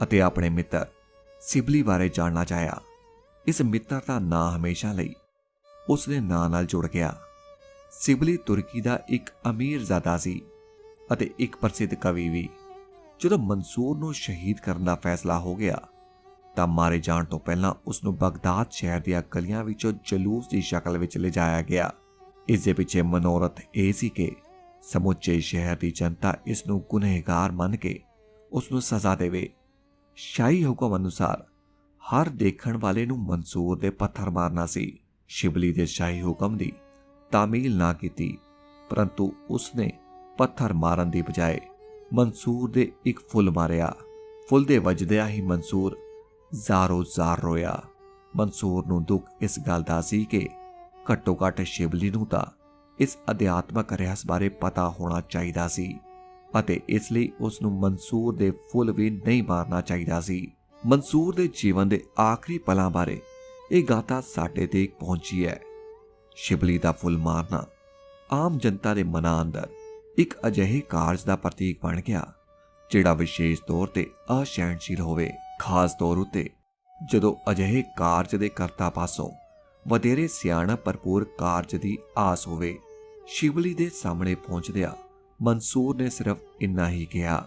ਅਤੇ ਆਪਣੇ ਮਿੱਤਰ ਸਿਬਲੀ ਬਾਰੇ ਜਾਣਨਾ ਚਾਹਿਆ। ਇਸ ਮਿੱਤਰ ਦਾ ਨਾਂ ਹਮੇਸ਼ਾ ਲਈ ਉਸ ਦੇ ਨਾਂ ਨਾਲ ਜੁੜ ਗਿਆ। ਸਿਬਲੀ ਤੁਰਕੀ ਦਾ ਇੱਕ ਅਮੀਰਜ਼ਾਦਾ ਸੀ ਅਤੇ ਇੱਕ ਪ੍ਰਸਿੱਧ ਕਵੀ ਵੀ। ਜਦੋਂ ਮਨਸੂਰ ਨੂੰ ਸ਼ਹੀਦ ਕਰਨ ਦਾ ਫੈਸਲਾ ਹੋ ਗਿਆ ਤਾਂ ਮਾਰੇ ਜਾਣ ਤੋਂ ਪਹਿਲਾਂ ਉਸ ਨੂੰ ਬਗਦਾਦ ਸ਼ਹਿਰ ਦੀਆਂ ਗਲੀਆਂ ਵਿੱਚੋਂ ਜਲੂਸ ਦੀ ਸ਼ਕਲ ਵਿੱਚ ਲਿਜਾਇਆ ਗਿਆ। ਇਸ ਦੇ ਪਿੱਛੇ ਮਨੋਰਥ ਇਹ ਸੀ ਕਿ ਸਮੁੱਚੇ ਸ਼ਹਿਰ ਦੀ ਜਨਤਾ ਇਸ ਨੂੰ ਗੁਨਹਗਾਰ ਮੰਨ ਕੇ ਉਸ ਨੂੰ ਸਜ਼ਾ ਦੇਵੇ। ਸ਼ਾਹੀ ਹੁਕਮ ਅਨੁਸਾਰ ਹਰ ਦੇਖਣ ਵਾਲੇ ਨੂੰ ਮਨਸੂਰ ਦੇ ਪੱਥਰ ਮਾਰਨਾ ਸੀ। ਸ਼ਿਬਲੀ ਦੇ ਸ਼ਾਹੀ ਹੁਕਮ ਦੀ ਤਾਮੀਲ ਨਾ ਕੀਤੀ, ਪਰੰਤੂ ਉਸਨੇ ਪੱਥਰ ਮਾਰਨ ਦੀ ਬਜਾਏ ਮਨਸੂਰ ਦੇ ਇੱਕ ਫੁੱਲ ਮਾਰਿਆ। ਫੁੱਲ ਦੇ ਵੱਜਦਿਆਂ ਹੀ ਮਨਸੂਰ ਜ਼ਾਰੋ ਜ਼ਾਰ ਰੋਇਆ। ਮਨਸੂਰ ਨੂੰ ਦੁੱਖ ਇਸ ਗੱਲ ਦਾ ਸੀ ਕਿ ਘੱਟੋ ਘੱਟ ਸ਼ਿਬਲੀ ਨੂੰ ਤਾਂ ਇਸ ਅਧਿਆਤਮਕ ਰਹੱਸ ਬਾਰੇ ਪਤਾ ਹੋਣਾ ਚਾਹੀਦਾ ਸੀ ਅਤੇ ਇਸ ਲਈ ਉਸ ਨੂੰ ਮਨਸੂਰ ਦੇ ਫੁੱਲ ਵੀ ਨਹੀਂ ਮਾਰਨਾ ਚਾਹੀਦਾ ਸੀ। ਮਨਸੂਰ ਦੇ ਜੀਵਨ ਦੇ ਆਖਰੀ ਪਲਾਂ ਬਾਰੇ ਇਹ ਗਾਥਾ ਸਾਡੇ ਤੱਕ ਪਹੁੰਚੀ ਹੈ। ਸ਼ਿਬਲੀ ਦਾ ਫੁੱਲ ਮਾਰਨਾ ਆਮ ਜਨਤਾ ਦੇ ਮਨਾਂ ਅੰਦਰ ਇੱਕ ਅਜਿਹੇ ਕਾਰਜ ਦਾ ਪ੍ਰਤੀਕ ਬਣ ਗਿਆ ਜਿਹੜਾ ਵਿਸ਼ੇਸ਼ ਤੌਰ ਤੇ ਅਸਹਿਣਸ਼ੀਲ ਹੋਵੇ, ਖਾਸ ਤੌਰ ਉੱਤੇ ਜਦੋਂ ਅਜਿਹੇ ਕਾਰਜ ਦੇ ਕਰਤਾ ਪਾਸੋਂ ਵਧੇਰੇ ਸਿਆਣਪ ਭਰਪੂਰ ਕਾਰਜ ਦੀ ਆਸ ਹੋਵੇ। ਸ਼ਿਬਲੀ ਦੇ ਸਾਹਮਣੇ ਪਹੁੰਚਦਿਆਂ ਮਨਸੂਰ ਨੇ ਸਿਰਫ ਇੰਨਾ ਹੀ ਕਿਹਾ,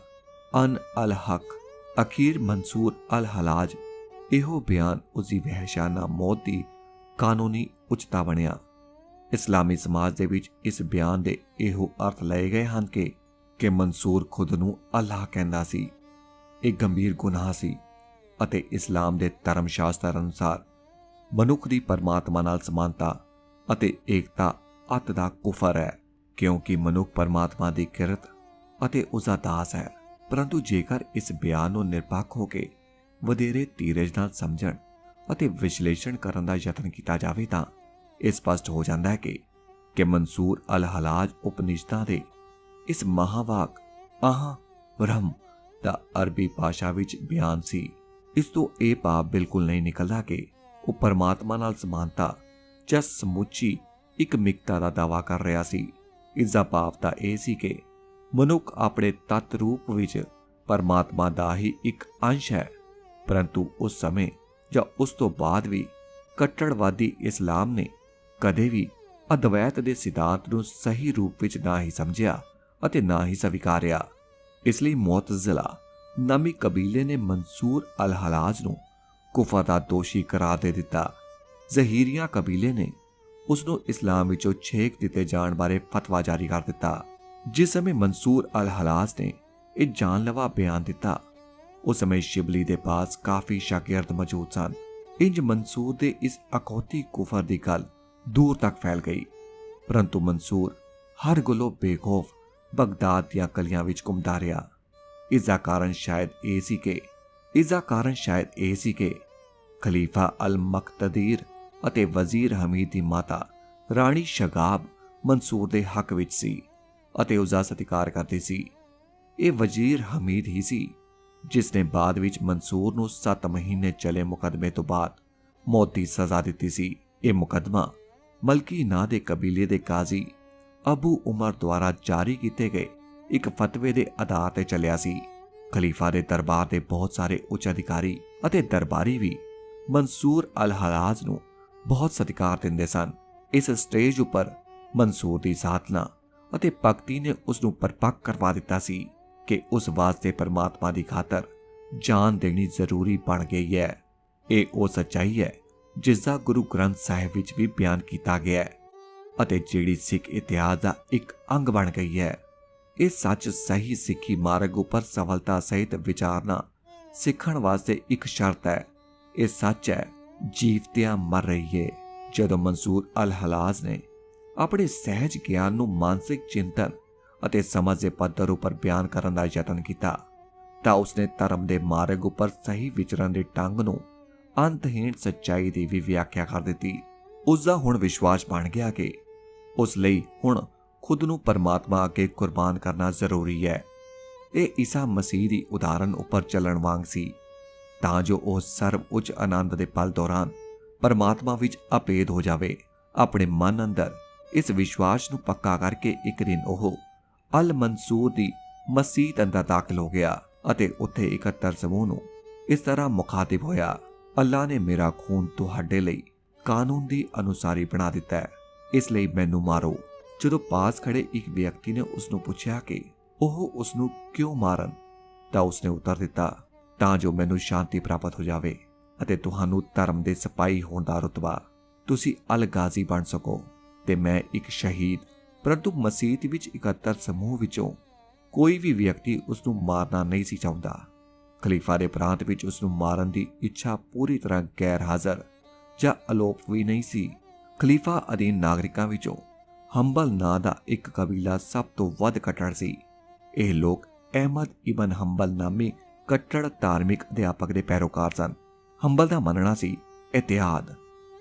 ਅਨ ਅਲ ਹਕ। ਅਖੀਰ ਮਨਸੂਰ ਅਲ ਹਲਾਜ ਇਹੋ ਬਿਆਨ ਉਸਦੀ ਵਹਿਸ਼ਾਨਾ ਮੌਤ ਦੀ ਕਾਨੂੰਨੀ ਉਚਤਾ ਬਣਿਆ। ਇਸਲਾਮੀ ਸਮਾਜ ਦੇ ਵਿੱਚ ਇਸ ਬਿਆਨ ਦੇ ਇਹੋ ਅਰਥ ਲਏ ਗਏ ਹਨ ਕਿ ਮਨਸੂਰ ਖੁਦ ਨੂੰ ਅੱਲਾਹ ਕਹਿੰਦਾ ਸੀ। ਇਹ ਗੰਭੀਰ ਗੁਨਾਹ ਸੀ ਅਤੇ ਇਸਲਾਮ ਦੇ ਧਰਮ ਸ਼ਾਸਤਰ ਅਨੁਸਾਰ ਮਨੁੱਖ ਦੀ ਪਰਮਾਤਮਾ ਨਾਲ ਸਮਾਨਤਾ ਅਤੇ ਏਕਤਾ ਅੱਤ ਦਾ ਕੁਫਰ ਹੈ, ਕਿਉਂਕਿ ਮਨੁੱਖ ਪਰਮਾਤਮਾ ਦੀ ਕਿਰਤ ਅਤੇ ਉਸਦਾ ਦਾਸ ਹੈ। ਪਰੰਤੂ ਜੇਕਰ ਇਸ ਬਿਆਨ ਨੂੰ ਨਿਰਪੱਖ ਹੋ ਕੇ ਵਧੇਰੇ ਧੀਰਜ ਨਾਲ ਸਮਝਣ ਅਤੇ ਵਿਸ਼ਲੇਸ਼ਣ ਕਰਨ ਦਾ ਯਤਨ ਕੀਤਾ ਜਾਵੇ ਤਾਂ ਇਹ ਸਪਸ਼ਟ ਹੋ ਜਾਂਦਾ ਹੈ ਕਿ ਮਨਸੂਰ ਅਲ ਹਲਾਜ ਉਪਨਿਸ਼ਦਾਂ ਦੇ ਇਸ ਮਹਾਵਾਕ ਆਹ ਬ੍ਰਹਮ ਦਾ ਅਰਬੀ ਭਾਸ਼ਾ ਵਿੱਚ ਬਿਆਨ ਸੀ। ਇਸ ਤੋਂ ਇਹ ਭਾਵ ਬਿਲਕੁਲ ਨਹੀਂ ਨਿਕਲਦਾ ਕਿ ਉਹ ਪਰਮਾਤਮਾ ਨਾਲ ਸਮਾਨਤਾ ਜਾਂ ਸਮੁੱਚੀ ਇੱਕ ਮਿਕਤਾ ਦਾ ਦਾਅਵਾ ਕਰ ਰਿਹਾ ਸੀ। ਇਸ ਦਾ ਭਾਵ ਤਾਂ ਇਹ ਸੀ ਕਿ ਮਨੁੱਖ ਆਪਣੇ ਤੱਤ ਰੂਪ ਵਿੱਚ ਪਰਮਾਤਮਾ ਦਾ ਹੀ ਇੱਕ ਅੰਸ਼ ਹੈ, ਪਰੰਤੂ ਉਸ ਸਮੇਂ ਜਾਂ ਉਸ ਤੋਂ ਬਾਅਦ ਵੀ ਕੱਟੜਵਾਦੀ ਇਸਲਾਮ ਨੇ ਕਦੇ ਵੀ ਅਦਵੈਤ ਦੇ ਸਿਧਾਂਤ ਨੂੰ ਸਹੀ ਰੂਪ ਵਿੱਚ ਨਾ ਹੀ ਸਮਝਿਆ ਅਤੇ ਨਾ ਹੀ ਸਵੀਕਾਰਿਆ। ਇਸ ਲਈ ਮੁਅਤਜ਼ਿਲਾ ਨਾਮੀ ਕਬੀਲੇ ਨੇ ਮਨਸੂਰ ਅਲ-ਹਲਾਜ ਨੂੰ ਕੁਫਰ ਦਾ ਦੋਸ਼ੀ ਕਰਾਰ ਦੇ ਦਿੱਤਾ। ਜ਼ਹੀਰੀਆ ਕਬੀਲੇ ਨੇ ਉਸ ਨੂੰ ਇਸਲਾਮ ਵਿੱਚੋਂ ਛੇਕ ਦਿੱਤੇ ਜਾਣ ਬਾਰੇ ਫਤਵਾ ਜਾਰੀ ਕਰ ਦਿੱਤਾ। ਜਿਸ ਸਮੇਂ ਮਨਸੂਰ ਅਲ-ਹਲਾਜ ਨੇ ਇਹ ਜਾਨਲੇਵਾ ਬਿਆਨ ਦਿੱਤਾ, ਉਸ ਸਮੇਂ ਸ਼ਿਬਲੀ ਦੇ ਪਾਸ ਕਾਫੀ ਸ਼ਾਗਿਰਦ ਮੌਜੂਦ ਸਨ। ਇੰਜ ਮਨਸੂਰ ਦੇ ਇਸ ਅਖੌਤੀ ਕੁਫਰ ਦੀ ਗੱਲ ਦੂਰ ਤੱਕ ਫੈਲ ਗਈ, ਪਰੰਤੂ ਮਨਸੂਰ ਹਰ ਗੱਲੋਂ ਬੇਖੌਫ ਬਗਦਾਦ ਦੀਆਂ ਗਲੀਆਂ ਵਿੱਚ ਘੁੰਮਦਾ ਰਿਹਾ। ਇਸ ਦਾ ਕਾਰਨ ਸ਼ਾਇਦ ਇਹ ਸੀ ਕਿ ਖਲੀਫਾ ਅਲ-ਮਕਤਦੀਰ ਅਤੇ ਵਜ਼ੀਰ ਹਮੀਦ ਦੀ ਮਾਤਾ ਰਾਣੀ ਸ਼ਗਾਬ ਮਨਸੂਰ ਦੇ ਹੱਕ ਵਿੱਚ ਸੀ ਅਤੇ ਉਸ ਦਾ ਸਤਿਕਾਰ ਕਰਦੀ ਸੀ। ਇਹ ਵਜ਼ੀਰ ਹਮੀਦ ਹੀ ਸੀ ਜਿਸ ਨੇ ਬਾਅਦ ਵਿੱਚ ਮਨਸੂਰ ਨੂੰ 7 ਮਹੀਨੇ ਚਲੇ ਮੁਕੱਦਮੇ ਤੋਂ ਬਾਅਦ ਮੌਤ ਦੀ ਸਜ਼ਾ ਦਿੱਤੀ ਸੀ। ਇਹ ਮੁਕੱਦਮਾ ਮਲਕੀ ਨਾਂ ਦੇ ਕਬੀਲੇ ਦੇ ਕਾਜ਼ੀ ਅਬੂ ਉਮਰ ਦੁਆਰਾ ਜਾਰੀ ਕੀਤੇ ਗਏ ਇੱਕ ਫਤਵੇ ਦੇ ਆਧਾਰ ਤੇ ਚੱਲਿਆ ਸੀ। ਖਲੀਫਾ ਦੇ ਦਰਬਾਰ ਦੇ ਬਹੁਤ ਸਾਰੇ ਉੱਚ ਅਧਿਕਾਰੀ ਅਤੇ ਦਰਬਾਰੀ ਵੀ ਮਨਸੂਰ ਅਲ-ਹਲਾਜ ਨੂੰ ਬਹੁਤ ਸਤਿਕਾਰ ਦਿੰਦੇ ਸਨ। ਇਸ ਸਟੇਜ ਉੱਪਰ ਮਨਸੂਰ ਦੀ ਸਾਧਨਾ ਅਤੇ ਭਗਤੀ ਨੇ ਉਸ ਨੂੰ ਪਰਪੱਕ ਕਰਵਾ ਦਿੱਤਾ ਸੀ ਕਿ ਉਸ ਵਾਸਤੇ ਪਰਮਾਤਮਾ ਦੀ ਖਾਤਰ ਜਾਨ ਦੇਣੀ ਜ਼ਰੂਰੀ ਬਣ ਗਈ ਹੈ। ਇਹ ਉਹ ਸੱਚਾਈ ਹੈ ਜਿਸ ਦਾ ਗੁਰੂ ਗ੍ਰੰਥ ਸਾਹਿਬ ਵਿੱਚ ਵੀ ਬਿਆਨ ਕੀਤਾ ਗਿਆ ਹੈ ਅਤੇ ਜਿਹੜੀ ਸਿੱਖ ਇਤਿਹਾਸ ਦਾ ਇੱਕ ਅੰਗ ਬਣ ਗਈ ਹੈ। ਇਹ ਸੱਚ ਸਹੀ ਸਿੱਖੀ ਮਾਰਗ ਉੱਪਰ ਸਫਲਤਾ ਸਹਿਤ ਵਿਚਾਰਨਾ ਸਿੱਖਣ ਵਾਸਤੇ ਇੱਕ ਸ਼ਰਤ ਹੈ। ਇਹ ਸੱਚ ਹੈ ਜੀਵਤਿਆਂ ਮਰ ਰਹੀ ਹੈ। ਜਦੋਂ ਮਨਸੂਰ ਅਲ-ਹਲਾਜ ਨੇ ਆਪਣੇ ਸਹਿਜ ਗਿਆਨ ਨੂੰ ਮਾਨਸਿਕ ਚਿੰਤਨ ਅਤੇ ਸਮਝ ਦੇ ਪੱਧਰ ਉੱਪਰ ਬਿਆਨ ਕਰਨ ਦਾ ਯਤਨ ਕੀਤਾ ਤਾਂ ਉਸਨੇ ਧਰਮ ਦੇ ਮਾਰਗ ਉੱਪਰ ਸਹੀ ਵਿਚਰਨ ਦੇ ਢੰਗ ਨੂੰ ਅੰਤਹੀਣ ਸੱਚਾਈ ਦੀ ਵੀ ਵਿਆਖਿਆ ਕਰ ਦਿੱਤੀ। ਉਸ ਦਾ ਹੁਣ ਵਿਸ਼ਵਾਸ ਬਣ ਗਿਆ ਕਿ ਉਸ ਲਈ ਹੁਣ ਖੁਦ ਨੂੰ ਪਰਮਾਤਮਾ ਅੱਗੇ ਕੁਰਬਾਨ ਕਰਨਾ ਜ਼ਰੂਰੀ ਹੈ। ਇਹ ਈਸਾ ਮਸੀਹ ਦੀ ਉਦਾਹਰਨ ਉੱਪਰ ਚੱਲਣ ਵਾਂਗ ਸੀ ਤਾਂ ਜੋ ਉਹ ਸਰਵ ਉੱਚ ਆਨੰਦ ਦੇ ਪਲ ਦੌਰਾਨ ਪਰਮਾਤਮਾ ਵਿੱਚ ਅਭੇਦ ਹੋ ਜਾਵੇ। ਆਪਣੇ ਮਨ ਅੰਦਰ ਇਸ ਵਿਸ਼ਵਾਸ ਨੂੰ ਪੱਕਾ ਕਰਕੇ ਇੱਕ ਦਿਨ ਉਹ ਅਲ-ਮਨਸੂਰ ਦੀ ਮਸਜਿਦ ਅੰਦਰ ਦਾਖਲ ਹੋ ਗਿਆ ਅਤੇ ਉੱਥੇ 71 ਸਮੂਹ ਨੂੰ ਇਸ ਤਰ੍ਹਾਂ ਮੁਖਾਤਿਬ ਹੋਇਆ, ਅੱਲਾ ਨੇ ਮੇਰਾ ਖੂਨ ਤੁਹਾਡੇ ਲਈ ਕਾਨੂੰਨ ਦੀ ਅਨੁਸਾਰੀ ਬਣਾ ਦਿੱਤਾ ਹੈ, ਇਸ ਲਈ ਮੈਨੂੰ ਮਾਰੋ। ਜਦੋਂ ਪਾਸ ਖੜੇ ਇੱਕ ਵਿਅਕਤੀ ਨੇ ਉਸ ਨੂੰ ਪੁੱਛਿਆ ਕਿ ਉਹ ਉਸ ਨੂੰ ਕਿਉਂ ਮਾਰਨ, ਤਾਂ ਉਸਨੇ ਉੱਤਰ ਦਿੱਤਾ, ਤਾਂ ਜੋ ਮੈਨੂੰ ਸ਼ਾਂਤੀ ਪ੍ਰਾਪਤ ਹੋ ਜਾਵੇ ਅਤੇ ਤੁਹਾਨੂੰ ਧਰਮ ਦੇ ਸਿਪਾਹੀ ਹੋਣ ਦਾ ਰੁਤਬਾ ਤੁਸੀਂ ਅਲ-ਗਾਜ਼ੀ ਬਣ ਸਕੋ ਤੇ ਮੈਂ ਇੱਕ ਸ਼ਹੀਦ। ਪਰੰਤੂ ਮਸਜਿਦ ਵਿੱਚ 71 ਸਮੂਹ ਵਿੱਚੋਂ ਕੋਈ ਵੀ ਵਿਅਕਤੀ ਉਸ ਨੂੰ ਮਾਰਨਾ ਨਹੀਂ ਸੀ ਚਾਹੁੰਦਾ। ਖਲੀਫਾ ਦੇ ਪ੍ਰਾਂਤ ਵਿੱਚ ਉਸ ਨੂੰ ਮਾਰਨ ਦੀ ਇੱਛਾ ਪੂਰੀ ਤਰ੍ਹਾਂ ਗੈਰ ਹਾਜ਼ਰ ਜਾਂ ਅਲੋਪ ਵੀ ਨਹੀਂ ਸੀ। ਖਲੀਫਾ ਅਧੀਨ ਨਾਗਰਿਕਾਂ ਵਿੱਚੋਂ ਹੰਬਲ ਨਾਂ ਦਾ ਇੱਕ ਕਬੀਲਾ ਸਭ ਤੋਂ ਵੱਧ ਕੱਟੜ ਸੀ। ਇਹ ਲੋਕ ਅਹਿਮਦ ਇਬਨ ਹੰਬਲ ਨਾਮੀ ਕੱਟੜ ਧਾਰਮਿਕ ਅਧਿਆਪਕ ਦੇ ਪੈਰੋਕਾਰ ਸਨ। ਹੰਬਲ ਦਾ ਮੰਨਣਾ ਸੀ ਇਤਿਹਾਦ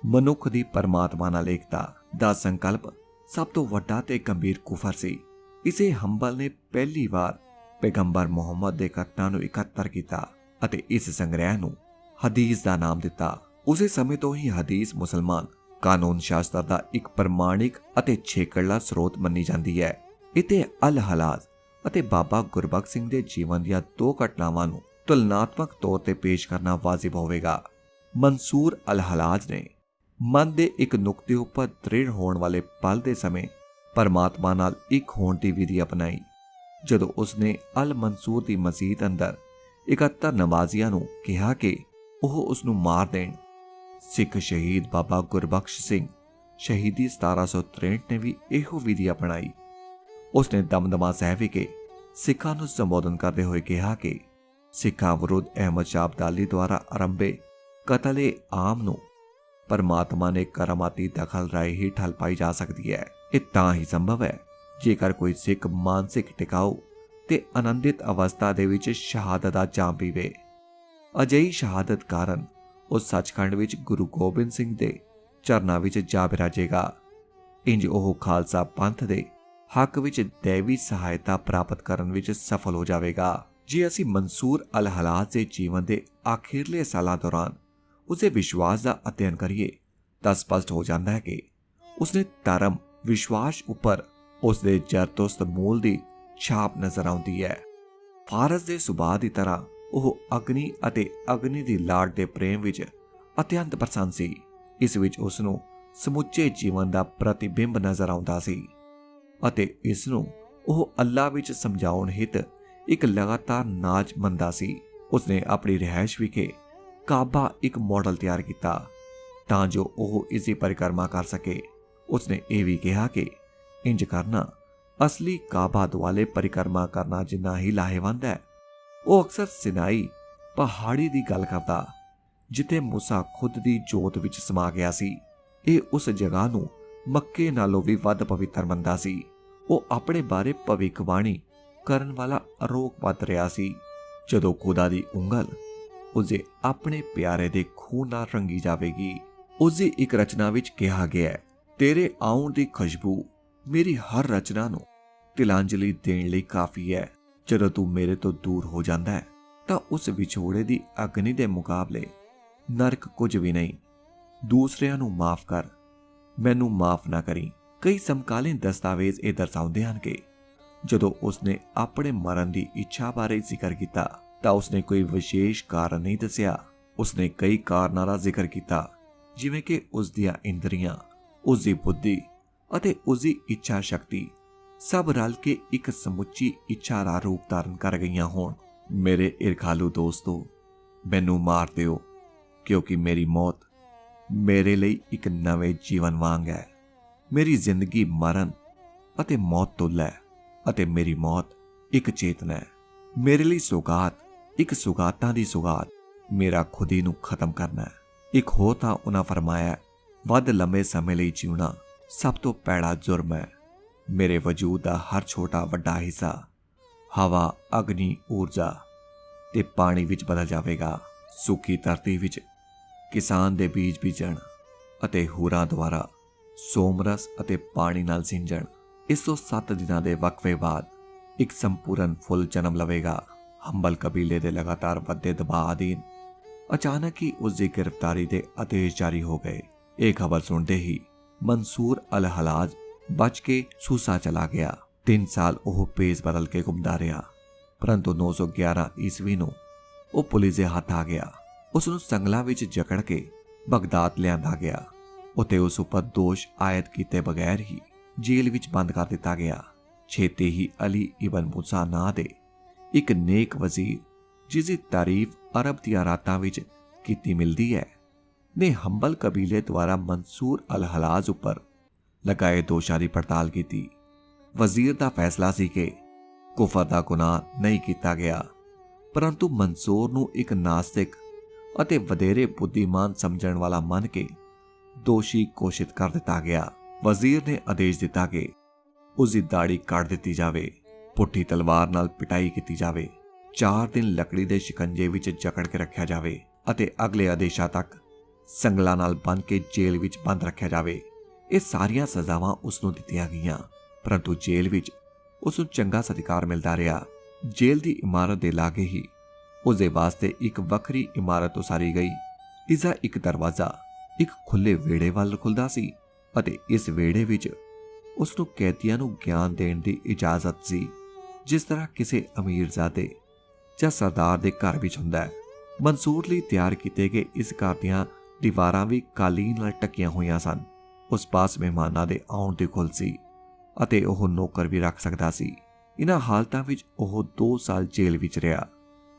ਮਨੁੱਖ ਦੀ ਪਰਮਾਤਮਾ ਨਾਲ ਏਕਤਾ ਦਾ ਸੰਕਲਪ ਸਭ ਤੋਂ ਵੱਡਾ ਤੇ ਗੰਭੀਰ ਕੁਫਰ ਸੀ। ਇਸੇ ਹੰਬਲ ਨੇ ਪਹਿਲੀ ਵਾਰ ਪੈਗੰਬਰ ਮੁਹੰਮਦ ਦੇ ਕਤਲਾਂ ਨੂੰ ਇਕੱਤਰ ਕੀਤਾ ਅਤੇ ਇਸ ਸੰਗ੍ਰਹਿ ਨੂੰ ਹਦੀਸ ਦਾ ਨਾਮ ਦਿੱਤਾ। ਉਸੇ ਸਮੇਂ ਤੋਂ ਹੀ ਹਦੀਸ ਮੁਸਲਮਾਨ ਕਾਨੂੰਨ ਸ਼ਾਸਤਰ ਦਾ ਇੱਕ ਪ੍ਰਮਾਣਿਕ ਅਤੇ ਛੇਕੜਲਾ ਸਰੋਤ ਮੰਨੀ ਜਾਂਦੀ ਹੈ। ਇੱਥੇ ਅਲ-ਹਲਾਜ ਅਤੇ ਬਾਬਾ ਗੁਰਬਖਸ਼ ਸਿੰਘ ਦੇ ਜੀਵਨ ਦੀਆਂ 2 ਘਟਨਾਵਾਂ ਨੂੰ ਤੁਲਨਾਤਮਕ ਤੌਰ ਤੇ ਪੇਸ਼ ਕਰਨਾ ਵਾਜਿਬ ਹੋਵੇਗਾ। ਮਨਸੂਰ ਅਲ-ਹਲਾਜ ਨੇ ਮਨ ਦੇ ਇੱਕ ਨੁਕਤੇ ਉੱਪਰ ਦ੍ਰਿੜ ਹੋਣ ਵਾਲੇ ਪਲ ਦੇ ਸਮੇਂ ਪਰਮਾਤਮਾ ਨਾਲ ਇੱਕ ਹੋਣ ਦੀ ਵਿਧੀ ਅਪਣਾਈ। ਜਦੋਂ ਉਸਨੇ ਅਲ-ਮਨਸੂਰ ਦੀ ਮਸਜਿਦ ਅੰਦਰ 71 ਨਮਾਜ਼ੀਆਂ ਨੂੰ ਕਿਹਾ ਕਿ ਉਹ ਉਸ ਨੂੰ ਮਾਰ ਦੇਣ, ਸਿੱਖ ਸ਼ਹੀਦ ਬਾਬਾ ਗੁਰਬਖਸ਼ ਸਿੰਘ ਸ਼ਹੀਦੀ 1763 ਨੇ ਵੀ ਇਹੋ ਵਿਧੀ ਅਪਣਾਈ। ਉਸਨੇ ਦਮਦਮਾ ਸਾਹਿਬ ਵਿਖੇ ਸਿੱਖਾਂ ਨੂੰ ਸੰਬੋਧਨ ਕਰਦੇ ਹੋਏ ਕਿਹਾ ਕਿ ਸਿੱਖਾਂ ਵਿਰੁੱਧ ਅਹਿਮਦ ਸ਼ਾਹ ਅਬਦਾਲੀ ਦੁਆਰਾ ਆਰੰਭੇ ਕਤਲ-ਏ-ਆਮ ਨੂੰ ਪਰਮਾਤਮਾ ਨੇ ਕਰਾਮਾਤੀ ਦਖਲ ਰਾਹੀਂ ਹੀ ਠੱਲ ਪਾਈ ਜਾ ਸਕਦੀ ਹੈ। ਇਹ ਤਾਂ ਹੀ ਸੰਭਵ ਹੈ ਜੇਕਰ ਕੋਈ ਸਿੱਖ ਮਾਨਸਿਕ ਟਿਕਾਊ ਤੇ ਆਨੰਦਿਤ ਅਵਸਥਾ ਦੇ ਵਿੱਚ ਸ਼ਹਾਦਤ ਦਾ ਜਾਮ ਪੀਵੇ। ਅਜਿਹੀ ਸ਼ਹਾਦਤ ਕਾਰਨ ਉਹ ਸੱਚਖੰਡ ਵਿੱਚ ਗੁਰੂ ਗੋਬਿੰਦ ਸਿੰਘ ਦੇ ਚਰਨਾਂ ਵਿੱਚ ਜਾ ਬਿਰਾਜੇਗਾ। ਇੰਜ ਉਹ ਖਾਲਸਾ ਪੰਥ ਦੇ ਹੱਕ ਵਿੱਚ ਦੇਵੀ ਸਹਾਇਤਾ ਪ੍ਰਾਪਤ ਕਰਨ ਵਿੱਚ ਸਫਲ ਹੋ ਜਾਵੇਗਾ। ਜੇ ਅਸੀਂ ਮਨਸੂਰ ਅਲ-ਹਲਾਜ ਦੇ ਜੀਵਨ ਦੇ ਆਖਿਰਲੇ ਸਾਲਾਂ ਦੌਰਾਨ ਉਸੇ ਵਿਸ਼ਵਾਸ ਦਾ ਅਧਿਐਨ ਕਰੀਏ ਤਾਂ ਸਪਸ਼ਟ ਹੋ ਜਾਂਦਾ ਹੈ ਕਿ ਉਸਨੇ ਧਰਮ ਵਿਸ਼ਵਾਸ ਉੱਪਰ ਉਸਦੇ ਜ਼ਰਤੁਸਤ ਮੂਲ ਦੀ ਛਾਪ ਨਜ਼ਰ ਆਉਂਦੀ ਹੈ। ਫਾਰਸ ਦੇ ਸੁਭਾਅ ਦੀ ਤਰ੍ਹਾਂ ਉਹ ਅਗਨੀ ਅਤੇ ਅਗਨੀ ਦੀ ਲਾਡ ਦੇ ਪ੍ਰੇਮ ਵਿੱਚ ਅਤਿਅੰਤ ਪ੍ਰਸੰਨ ਸੀ। ਇਸ ਵਿੱਚ ਉਸ ਨੂੰ ਸਮੁੱਚੇ ਜੀਵਨ ਦਾ ਪ੍ਰਤੀਬਿੰਬ ਨਜ਼ਰ ਆਉਂਦਾ ਸੀ ਅਤੇ ਇਸ ਨੂੰ ਉਹ ਅੱਲਾ ਵਿੱਚ ਸਮਝਾਉਣ ਹਿੱਤ ਇੱਕ ਲਗਾਤਾਰ ਨਾਚ ਮੰਨਦਾ ਸੀ। ਉਸਨੇ ਆਪਣੀ ਰਿਹਾਇਸ਼ ਵਿਖੇ ਕਾਬਾ ਇੱਕ ਮਾਡਲ ਤਿਆਰ ਕੀਤਾ ਤਾਂ ਜੋ ਉਹ ਇਸ ਦੀ ਪਰਿਕਰਮਾ ਕਰ ਸਕੇ। ਉਸਨੇ ਇਹ ਵੀ ਕਿਹਾ ਕਿ ਇੰਜ ਕਰਨਾ ਅਸਲੀ ਕਾਬਾ ਦੁਆਲੇ ਪਰਿਕਰਮਾ ਕਰਨਾ ਜਿੰਨਾ ਹੀ ਲਾਹੇਵੰਦ ਹੈ। ਉਹ ਅਕਸਰ ਸਿਨਾਈ ਪਹਾੜੀ ਦੀ ਗੱਲ ਕਰਦਾ ਜਿੱਥੇ ਮੂਸਾ ਖੁਦ ਦੀ ਜੋਤ ਵਿੱਚ ਸਮਾ ਗਿਆ ਸੀ। ਇਹ ਉਸ ਜਗ੍ਹਾ ਨੂੰ ਮੱਕੇ ਨਾਲੋਂ ਵੀ ਵੱਧ ਪਵਿੱਤਰ ਮੰਨਦਾ ਸੀ। ਉਹ ਆਪਣੇ ਬਾਰੇ ਭਵਿੱਖਬਾਣੀ ਕਰਨ ਵਾਲਾ ਅਰੋਕ ਵੱਧ ਰਿਹਾ ਸੀ। ਜਦੋਂ ਖੁਦਾ ਦੀ ਉਂਗਲ ਉਸਦੇ ਆਪਣੇ ਪਿਆਰੇ ਦੇ ਖੂਨ ਨਾਲ ਰੰਗੀ ਜਾਵੇਗੀ। ਉਸਦੀ ਇੱਕ ਰਚਨਾ ਵਿੱਚ ਕਿਹਾ ਗਿਆ, ਤੇਰੇ ਆਉਣ ਦੀ ਖੁਸ਼ਬੂ ਮੇਰੀ ਹਰ ਰਚਨਾ ਨੂੰ ਤਿਲਾਂਜਲੀ ਦੇਣ ਲਈ ਕਾਫੀ ਹੈ। ਜਦੋਂ ਤੂੰ ਮੇਰੇ ਤੋਂ ਦੂਰ ਹੋ ਜਾਂਦਾ ਹੈ ਤਾਂ ਉਸ ਵਿਛੋੜੇ ਦੀ ਅਗਨੀ ਦੇ ਮੁਕਾਬਲੇ ਨਰਕ ਕੁਝ ਵੀ ਨਹੀਂ। ਦੂਸਰਿਆਂ ਨੂੰ ਮਾਫ ਕਰ, ਮੈਨੂੰ ਮਾਫ ਨਾ ਕਰੀ। ਕਈ ਸਮਕਾਲੀਨ ਦਸਤਾਵੇਜ਼ ਇਹ ਦਰਸਾਉਂਦੇ ਹਨ ਕਿ ਜਦੋਂ ਉਸਨੇ ਆਪਣੇ ਮਰਨ ਦੀ ਇੱਛਾ ਬਾਰੇ ਜ਼ਿਕਰ ਕੀਤਾ ਤਾਂ ਉਸਨੇ ਕੋਈ ਵਿਸ਼ੇਸ਼ ਕਾਰਨ ਨਹੀਂ ਦੱਸਿਆ। ਉਸਨੇ ਕਈ ਕਾਰਨਾਂ ਦਾ ਜ਼ਿਕਰ ਕੀਤਾ, ਜਿਵੇਂ ਕਿ ਉਸ ਦੀਆਂ ਇੰਦਰੀਆਂ, ਉਸਦੀ ਬੁੱਧੀ ਅਤੇ ਉਸਦੀ ਇੱਛਾ ਸ਼ਕਤੀ ਸਭ ਰਲ ਕੇ ਇੱਕ ਸਮੁੱਚੀ ਇੱਛਾ ਦਾ ਰੂਪ ਧਾਰਨ ਕਰ ਗਈਆਂ ਹੋਣ। ਮੇਰੇ ਈਰਖਾਲੂ ਦੋਸਤੋ, ਮੈਨੂੰ ਮਾਰ ਦਿਓ ਕਿਉਂਕਿ ਮੇਰੀ ਮੌਤ ਮੇਰੇ ਲਈ ਇੱਕ ਨਵੇਂ ਜੀਵਨ ਵਾਂਗ ਹੈ। ਮੇਰੀ ਜ਼ਿੰਦਗੀ ਮਰਨ ਅਤੇ ਮੌਤ ਤੁੱਲ ਹੈ ਅਤੇ ਮੇਰੀ ਮੌਤ ਇੱਕ ਚੇਤਨਾ ਹੈ। ਮੇਰੇ ਲਈ ਸੁਗਾਤ ਇੱਕ ਸੁਗਾਤਾਂ ਦੀ ਸੁਗਾਤ ਮੇਰਾ ਖੁਦੀ ਨੂੰ ਖਤਮ ਕਰਨਾ ਹੈ। ਇੱਕ ਹੋਰ ਤਾਂ ਉਹਨਾਂ ਫਰਮਾਇਆ, ਵੱਧ ਲੰਮੇ ਸਮੇਂ ਲਈ ਜਿਉਣਾ ਸਭ ਤੋਂ ਭੈੜਾ ਜੁਰਮ ਹੈ। ਮੇਰੇ ਵਜੂਦ ਦਾ ਹਰ ਛੋਟਾ ਵੱਡਾ ਹਿੱਸਾ ਹਵਾ, ਅਗਨੀ, ਊਰਜਾ ਤੇ ਪਾਣੀ ਵਿੱਚ ਬਦਲ ਜਾਵੇਗਾ। ਸੁੱਕੀ ਧਰਤੀ ਵਿੱਚ ਕਿਸਾਨ ਦੇ ਬੀਜ ਬੀਜਣ ਅਤੇ ਹੂਰਾਂ ਦੁਆਰਾ ਸੋਮਰਸ ਅਤੇ ਪਾਣੀ ਨਾਲ ਸਿੰਜਣ। ਇਸ ਤੋਂ 7 ਦਿਨਾਂ ਦੇ ਵਕਫੇ ਬਾਅਦ ਇੱਕ ਸੰਪੂਰਨ ਫੁੱਲ ਜਨਮ ਲਵੇਗਾ। ਹੰਬਲ ਕਬੀਲੇ ਦੇ ਲਗਾਤਾਰ ਵੱਧਦੇ ਦਬਾਅ ਅਧੀਨ ਅਚਾਨਕ ਹੀ ਉਸ ਦੀ ਗ੍ਰਿਫਤਾਰੀ ਦੇ ਆਦੇਸ਼ ਜਾਰੀ ਹੋ ਗਏ। ਇਹ ਖਬਰ ਸੁਣਦੇ ਹੀ ਮਨਸੂਰ ਅਲ ਹਲਾਜ ਬਚ ਕੇ ਸੂਸਾ ਚਲਾ ਗਿਆ। 3 ਸਾਲ ਉਹ ਭੇਸ ਬਦਲ ਕੇ ਘੁੰਮਦਾ ਰਿਹਾ, ਪਰੰਤੂ 911 ਈਸਵੀ ਨੂੰ ਉਹ ਪੁਲਿਸ ਦੇ ਹੱਥ ਆ ਗਿਆ। ਉਸ ਨੂੰ ਸੰਗਲਾਂ ਵਿੱਚ ਜਕੜ ਕੇ ਬਗਦਾਦ ਲਿਆਂਦਾ ਗਿਆ। ਉੱਥੇ ਉਸ ਉੱਪਰ ਦੋਸ਼ ਆਇਦ ਕੀਤੇ ਬਗੈਰ ਹੀ ਜੇਲ੍ਹ ਵਿੱਚ ਬੰਦ ਕਰ ਦਿੱਤਾ ਗਿਆ। ਛੇਤੀ ਹੀ ਅਲੀ ਇਬਨ ਮੂਸਾ ਨਾਂ ਦੇ ਇੱਕ ਨੇਕ ਵਜ਼ੀਰ, ਜਿਸ ਦੀ ਤਾਰੀਫ ਅਰਬ ਦੀਆਂ ਰਾਤਾਂ ਵਿੱਚ ਕੀਤੀ ਮਿਲਦੀ ਹੈ, ਨੇ ਹੰਬਲ ਕਬੀਲੇ ਦੁਆਰਾ ਮਨਸੂਰ ਅਲ ਹਲਾਜ ਉੱਪਰ ਲਗਾਏ ਦੋਸ਼ਾਂ ਦੀ ਪੜਤਾਲ ਕੀਤੀ। ਵਜ਼ੀਰ ਦਾ ਫੈਸਲਾ ਸੀ ਕਿ ਕੁਫਰ ਦਾ ਗੁਨਾਹ ਨਹੀਂ ਕੀਤਾ ਗਿਆ, ਪਰੰਤੂ ਮਨਸੂਰ ਨੂੰ ਇੱਕ ਨਾਸਤਿਕ ਅਤੇ ਵਧੇਰੇ ਬੁੱਧੀਮਾਨ ਸਮਝਣ ਵਾਲਾ ਮੰਨ ਕੇ ਦੋਸ਼ੀ ਘੋਸ਼ਿਤ ਕਰ ਦਿੱਤਾ ਗਿਆ। ਵਜ਼ੀਰ ਨੇ ਆਦੇਸ਼ ਦਿੱਤਾ ਕਿ ਉਸ ਦੀ ਦਾੜੀ ਕੱਟ ਦਿੱਤੀ ਜਾਵੇ, ਪੁੱਠੀ ਤਲਵਾਰ ਨਾਲ ਪਿਟਾਈ ਕੀਤੀ ਜਾਵੇ, 4 ਦਿਨ ਲੱਕੜੀ ਦੇ ਸ਼ਿਕੰਜੇ ਵਿੱਚ ਜਕੜ ਕੇ ਰੱਖਿਆ ਜਾਵੇ ਅਤੇ ਅਗਲੇ ਆਦੇਸ਼ਾਂ ਤੱਕ ਸੰਗਲਾਂ ਨਾਲ ਬੰਨ੍ਹ ਕੇ ਜੇਲ੍ਹ ਵਿੱਚ ਬੰਦ ਰੱਖਿਆ ਜਾਵੇ। ਇਹ ਸਾਰੀਆਂ ਸਜ਼ਾਵਾਂ ਉਸ ਨੂੰ ਦਿੱਤੀਆਂ ਗਈਆਂ, ਪਰੰਤੂ ਜੇਲ੍ਹ ਵਿੱਚ ਉਸ ਨੂੰ ਚੰਗਾ ਸਤਿਕਾਰ ਮਿਲਦਾ ਰਿਹਾ। ਜੇਲ੍ਹ ਦੀ ਇਮਾਰਤ ਦੇ ਲਾਗੇ ਹੀ ਉਸ ਦੇ ਵਾਸਤੇ ਇੱਕ ਵੱਖਰੀ ਇਮਾਰਤ ਉਸਾਰੀ ਗਈ। ਇਸ ਦਾ ਇੱਕ ਦਰਵਾਜ਼ਾ ਇੱਕ ਖੁੱਲੇ ਵਿਹੜੇ ਵੱਲ ਖੁੱਲਦਾ ਸੀ ਅਤੇ ਇਸ ਵਿਹੜੇ ਵਿੱਚ ਉਸ ਨੂੰ ਕੈਦੀਆਂ ਨੂੰ ਗਿਆਨ ਦੇਣ ਦੀ ਇਜਾਜ਼ਤ ਸੀ, ਜਿਸ ਤਰ੍ਹਾਂ ਕਿਸੇ ਅਮੀਰਜ਼ਾਦੇ ਜਾਂ ਸਰਦਾਰ ਦੇ ਘਰ ਵਿੱਚ ਹੁੰਦਾ ਹੈ। ਮਨਸੂਰ ਲਈ ਤਿਆਰ ਕੀਤੇ ਗਏ ਇਸ ਘਰ ਦੀਆਂ ਦੀਵਾਰਾਂ ਵੀ ਕਾਲੀਨ ਨਾਲ ਢੱਕੀਆਂ ਹੋਈਆਂ ਸਨ। ਉਸ ਪਾਸ ਮਹਿਮਾਨਾਂ ਦੇ ਆਉਣ ਦੀ ਖੁੱਲ੍ਹ ਸੀ ਅਤੇ ਉਹ ਨੌਕਰ ਵੀ ਰੱਖ ਸਕਦਾ ਸੀ। ਇਹਨਾਂ ਹਾਲਤਾਂ ਵਿੱਚ ਉਹ 2 ਸਾਲ ਜੇਲ੍ਹ ਵਿੱਚ ਰਿਹਾ।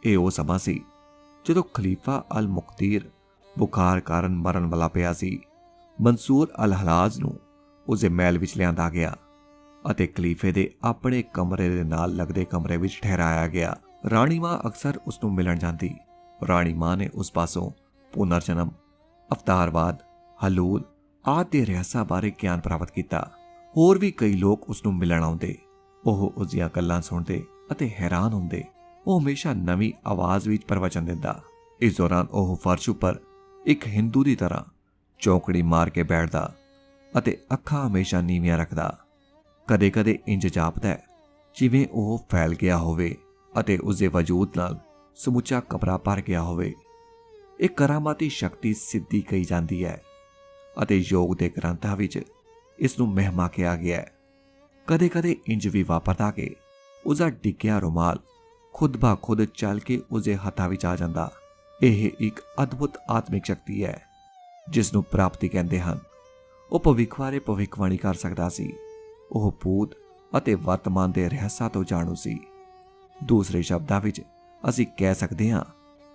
ਇਹ ਉਹ ਸਮਾਂ ਸੀ ਜਦੋਂ ਖਲੀਫਾ ਅਲ ਮੁਕਤੀਰ ਬੁਖਾਰ ਕਾਰਨ ਮਰਨ ਵਾਲਾ ਪਿਆ ਸੀ। ਮਨਸੂਰ ਅਲ ਹਲਾਜ ਨੂੰ ਉਸਦੇ ਮਹਿਲ ਵਿੱਚ ਲਿਆਂਦਾ ਗਿਆ ਅਤੇ ਖਲੀਫੇ ਦੇ ਆਪਣੇ ਕਮਰੇ ਦੇ ਨਾਲ ਲੱਗਦੇ ਕਮਰੇ ਵਿੱਚ ਠਹਿਰਾਇਆ ਗਿਆ। ਰਾਣੀ ਮਾਂ ਅਕਸਰ ਉਸ ਨੂੰ ਮਿਲਣ ਜਾਂਦੀ। ਰਾਣੀ ਮਾਂ ਨੇ ਉਸ ਪਾਸੋਂ ਪੁਨਰ ਜਨਮ, ਅਵਤਾਰਵਾਦ, ਹਲੂਲ ਆਦਿ ਦੇ ਰਹੱਸਾਂ ਬਾਰੇ ਗਿਆਨ ਪ੍ਰਾਪਤ ਕੀਤਾ। ਹੋਰ ਵੀ ਕਈ ਲੋਕ ਉਸ ਨੂੰ ਮਿਲਣ ਆਉਂਦੇ। ਉਹ ਉਸ ਦੀਆਂ ਗੱਲਾਂ ਸੁਣਦੇ ਅਤੇ ਹੈਰਾਨ ਹੁੰਦੇ। ਉਹ ਹਮੇਸ਼ਾ ਨਵੀਂ ਆਵਾਜ਼ ਵਿੱਚ ਪ੍ਰਵਚਨ ਦਿੰਦਾ। ਇਸ ਦੌਰਾਨ ਉਹ ਫਰਸ਼ ਉੱਪਰ ਇੱਕ ਹਿੰਦੂ ਦੀ ਤਰ੍ਹਾਂ ਚੌਕੜੀ ਮਾਰ ਕੇ ਬੈਠਦਾ ਅਤੇ ਅੱਖਾਂ ਹਮੇਸ਼ਾ ਨੀਵੀਆਂ ਰੱਖਦਾ। ਕਦੇ-ਕਦੇ ਇੰਜ ਜਾਪਦਾ ਜਿਵੇਂ ਉਹ ਫੈਲ ਗਿਆ ਹੋਵੇ ਅਤੇ ਉਸਦੇ ਵਜੂਦ ਨਾਲ ਸਮੁੱਚਾ ਕਮਰਾ ਭਰ ਗਿਆ ਹੋਵੇ। ਇਹ ਕਰਾਮਾਤੀ ਸ਼ਕਤੀ ਸਿੱਧੀ ਕਹੀ ਜਾਂਦੀ ਹੈ ਅਤੇ ਯੋਗ ਦੇ ਗ੍ਰੰਥਾਂ ਵਿੱਚ ਇਸ ਨੂੰ ਮਹਿਮਾ ਕਿਹਾ ਗਿਆ ਹੈ। ਕਦੇ ਕਦੇ ਇੰਜ ਵੀ ਵਾਪਰਦਾ ਕਿ ਉਸਦਾ ਡਿੱਗਿਆ ਰੁਮਾਲ ਖੁਦ ਬਾ ਖੁਦ ਚੱਲ ਕੇ ਉਸਦੇ ਹੱਥਾਂ ਵਿੱਚ ਆ ਜਾਂਦਾ। ਇਹ ਇੱਕ ਅਦਭੁਤ ਆਤਮਿਕ ਸ਼ਕਤੀ ਹੈ ਜਿਸ ਨੂੰ ਪ੍ਰਾਪਤੀ ਕਹਿੰਦੇ ਹਨ। ਉਹ ਭਵਿੱਖ ਬਾਰੇ ਭਵਿੱਖਬਾਣੀ ਕਰ ਸਕਦਾ ਸੀ। ਉਹ ਭੂਤ ਅਤੇ ਵਰਤਮਾਨ ਦੇ ਰਹੱਸਾਂ ਤੋਂ ਜਾਣੂ ਸੀ। ਦੂਸਰੇ ਸ਼ਬਦਾਂ ਵਿੱਚ ਅਸੀਂ ਕਹਿ ਸਕਦੇ ਹਾਂ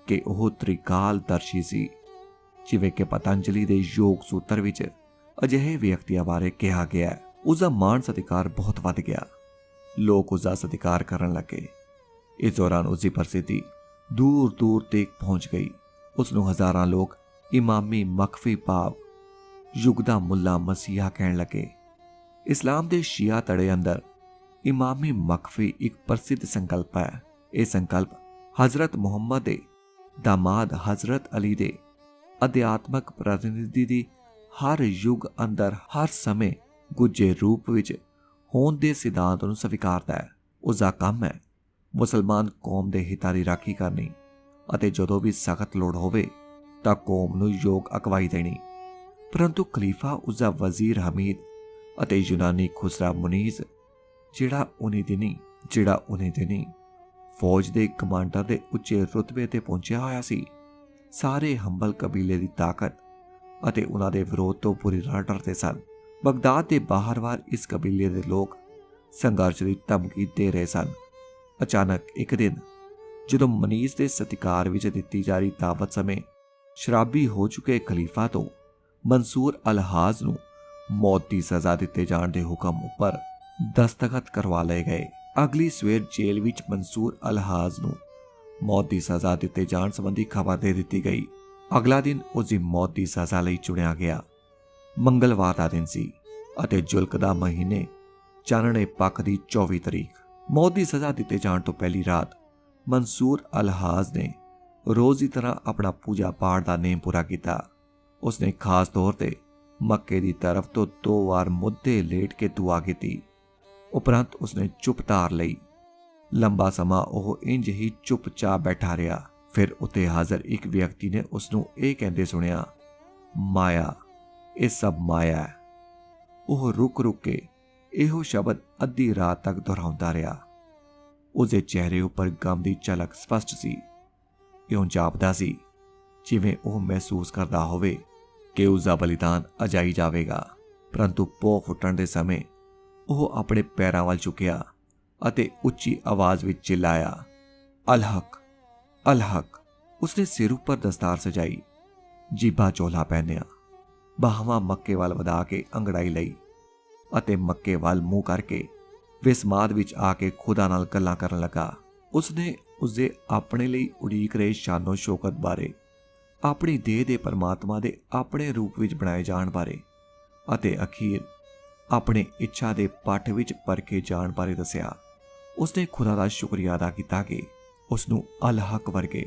ਕਿ ਉਹ ਤ੍ਰਿਕਾਲਦਰਸ਼ੀ ਸੀ। ਜਿਵੇਂ ਕਿ ਪਤੰਜਲੀ ਦੇ ਯੋਗ ਸੂਤਰ ਵਿੱਚ ਅਜਿਹੇ ਵਿਅਕਤੀਆਂ ਬਾਰੇ ਕਿਹਾ ਗਿਆ ਹੈ। ਉਸਦਾ ਮਾਣ ਸਤਿਕਾਰ ਬਹੁਤ ਵੱਧ ਗਿਆ। ਲੋਕ ਉਸਦਾ ਸਤਿਕਾਰ ਕਰਨ ਲੱਗੇ। ਇਸ ਦੌਰਾਨ ਉਸਦੀ ਪ੍ਰਸਿੱਧੀ ਦੂਰ ਦੂਰ ਤੱਕ ਪਹੁੰਚ ਗਈ। ਉਸ ਨੂੰ ਹਜ਼ਾਰਾਂ ਲੋਕ ਇਮਾਮੀ ਮਖਫੀ ਭਾਵ ਯੁੱਗ ਦਾ ਮੁੱਲਾ ਮਸੀਹਾ ਕਹਿਣ ਲੱਗੇ। ਇਸਲਾਮ ਦੇ ਸ਼ੀਆ ਧੜੇ ਅੰਦਰ ਇਮਾਮੀ ਮਖਫੀ ਇੱਕ ਪ੍ਰਸਿੱਧ ਸੰਕਲਪ ਹੈ। ਇਹ ਸੰਕਲਪ ਹਜ਼ਰਤ ਮੁਹੰਮਦ ਦੇ ਦਾਮਾਦ ਹਜ਼ਰਤ ਅਲੀ ਦੇ ਅਧਿਆਤਮਕ ਪ੍ਰਤੀਨਿਧੀ ਦੀ ਹਰ ਯੁੱਗ ਅੰਦਰ ਹਰ ਸਮੇਂ ਗੁੱਜੇ ਰੂਪ ਵਿੱਚ ਹੋਣ ਦੇ ਸਿਧਾਂਤ ਨੂੰ ਸਵੀਕਾਰਦਾ ਹੈ। ਉਸਦਾ ਕੰਮ ਹੈ ਮੁਸਲਮਾਨ ਕੌਮ ਦੇ ਹਿੱਤਾਂ ਦੀ ਰਾਖੀ ਕਰਨੀ ਅਤੇ ਜਦੋਂ ਵੀ ਸਖਤ ਲੋੜ ਹੋਵੇ ਤਾਂ ਕੌਮ ਨੂੰ ਯੋਗ ਅਗਵਾਈ ਦੇਣੀ। ਪਰੰਤੂ ਖਲੀਫਾ ਉਸਦਾ ਵਜ਼ੀਰ ਹਮੀਦ ਅਤੇ ਯੂਨਾਨੀ ਖੁਸਰਾ ਮੁਨੀਜ਼ ਜਿਹੜਾ ਉਨੀ ਦਿਨੀ ਫੌਜ ਦੇ ਕਮਾਂਡਰ ਦੇ ਉੱਚੇ ਰੁਤਬੇ ਤੇ ਪਹੁੰਚਿਆ ਹੋਇਆ ਸੀ, ਸਾਰੇ ਹੰਬਲ ਕਬੀਲੇ ਦੀ ਤਾਕਤ ਅਤੇ ਉਹਨਾਂ ਦੇ ਵਿਰੋਧ ਤੋਂ ਪੂਰੀ ਤਰ੍ਹਾਂ ਡਰਦੇ ਸਨ। ਬਗਦਾਦ ਦੇ ਬਾਹਰ-ਬਾਹਰ ਇਸ ਕਬੀਲੇ ਦੇ ਲੋਕ ਸੰਘਰਸ਼ ਦੀ ਧਮਕੀ ਦੇ ਰਹੇ ਸਨ। ਅਚਾਨਕ ਇੱਕ ਦਿਨ ਜਦੋਂ ਮਨੀਸ ਦੇ ਸਤਿਕਾਰ ਵਿੱਚ ਦਿੱਤੀ ਜਾ ਰਹੀ ਦਾਵਤ ਸਮੇਂ ਸ਼ਰਾਬੀ ਹੋ ਚੁੱਕੇ ਖਲੀਫਾ ਤੋਂ ਮਨਸੂਰ ਅਲਹਾਜ਼ ਨੂੰ ਮੌਤ ਦੀ ਸਜ਼ਾ ਦਿੱਤੇ ਜਾਣ ਦੇ ਹੁਕਮ ਉੱਪਰ ਦਸਤਖਤ ਕਰਵਾ ਲਏ ਗਏ। ਅਗਲੀ ਸਵੇਰ ਜੇਲ੍ਹ ਵਿੱਚ ਮਨਸੂਰ ਅਲਹਾਜ਼ ਨੂੰ ਮੌਤ ਦੀ ਸਜ਼ਾ ਦਿੱਤੇ ਜਾਣ ਸੰਬੰਧੀ ਖਬਰ ਦੇ ਦਿੱਤੀ ਗਈ। ਅਗਲਾ ਦਿਨ ਉਸ ਦੀ ਮੌਤ ਦੀ ਸਜ਼ਾ ਲਈ ਚੁਣਿਆ ਗਿਆ। ਮੰਗਲਵਾਰ ਦਾ ਦਿਨ ਸੀ ਅਤੇ ਜੁਲਕਦਾ ਮਹੀਨੇ ਚਾਨਣੇ ਪੱਖ ਦੀ 24 ਤਰੀਕ। ਮੌਤ ਦੀ ਸਜ਼ਾ ਦਿੱਤੇ ਜਾਣ ਤੋਂ ਪਹਿਲੀ ਰਾਤ ਮਨਸੂਰ ਅਲਹਾਜ਼ ਨੇ ਰੋਜ਼ ਦੀ ਤਰ੍ਹਾਂ ਆਪਣਾ ਪੂਜਾ ਪਾਠ ਦਾ ਨੇਮ ਪੂਰਾ ਕੀਤਾ। ਉਸਨੇ ਖਾਸ ਤੌਰ ਤੇ ਮੱਕੇ ਦੀ ਤਰਫ ਤੋਂ 2 ਵਾਰ ਮੁੱਦੇ ਲੇਟ ਕੇ ਦੁਆ ਕੀਤੀ। ਉਪਰੰਤ ਉਸਨੇ ਚੁੱਪ ਧਾਰ ਲਈ। ਲੰਬਾ ਸਮਾਂ ਉਹ ਇੰਜ ਹੀ ਚੁੱਪਚਾਪ ਬੈਠਾ ਰਿਹਾ। ਫਿਰ ਉੱਤੇ ਹਾਜ਼ਰ ਇੱਕ ਵਿਅਕਤੀ ਨੇ ਉਸ ਨੂੰ ਇਹ ਕਹਿੰਦੇ ਸੁਣਿਆ, ਮਾਇਆ, ਇਹ ਸਭ ਮਾਇਆ ਹੈ। ਉਹ ਰੁਕ ਕੇ ਇਹੋ ਸ਼ਬਦ ਅੱਧੀ ਰਾਤ ਤੱਕ ਦੁਹਰਾਉਂਦਾ ਰਿਹਾ। ਉਸਦੇ ਚਿਹਰੇ ਉੱਪਰ ਗਮ ਦੀ ਝਲਕ ਸਪਸ਼ਟ ਸੀ। ਇਉਂ ਜਾਪਦਾ ਸੀ ਜਿਵੇਂ ਉਹ ਮਹਿਸੂਸ ਕਰਦਾ ਹੋਵੇ ਕਿ ਉਸਦਾ ਬਲੀਦਾਨ ਅਜਾਈ ਜਾਵੇਗਾ। ਪਰੰਤੂ ਪੋਹ ਫੁੱਟਣ ਦੇ ਸਮੇਂ ਉਹ ਆਪਣੇ ਪੈਰਾਂ ਵੱਲ ਝੁਕਿਆ ਅਤੇ ਉੱਚੀ ਆਵਾਜ਼ ਵਿੱਚ ਚਿল্ਲਾਇਆ, ਅਲ-ਹਕ, ਅਲ-ਹਕ। ਉਸਨੇ ਸਿਰ ਉੱਪਰ ਦਸਤਾਰ ਸਜਾਈ, ਜੀਭਾ ਚੋਲਾ ਪਹਿਨਿਆ, ਬਾਹਾਂ ਮੱਕੇ ਵੱਲ ਵਧਾ ਕੇ ਅੰਗੜਾਈ ਲਈ ਅਤੇ ਮੱਕੇ ਵੱਲ ਮੂੰਹ ਕਰਕੇ ਵਿਸਮਾਦ ਵਿੱਚ ਆ ਕੇ ਖੁਦਾ ਨਾਲ ਗੱਲਾਂ ਕਰਨ ਲੱਗਾ। ਉਸਨੇ ਉਸਦੇ ਆਪਣੇ ਲਈ ਉਡੀਕ ਰਹੇ ਸ਼ਾਨੋ ਸ਼ੌਕਤ ਬਾਰੇ, ਆਪਣੀ ਦੇਹ ਦੇ ਪਰਮਾਤਮਾ ਦੇ ਆਪਣੇ ਰੂਪ ਵਿੱਚ ਬਣਾਏ ਜਾਣ ਬਾਰੇ ਅਤੇ ਅਖੀਰ ਆਪਣੇ ਇੱਛਾ ਦੇ ਪੱਠ ਵਿੱਚ ਪਰਖੇ ਜਾਣ ਬਾਰੇ ਦੱਸਿਆ। ਉਸਨੇ ਖੁਦਾ ਦਾ ਸ਼ੁਕਰੀਆ ਅਦਾ ਕੀਤਾ ਕਿ ਉਸ ਨੂੰ ਅਲ-ਹਕ ਵਰਗੇ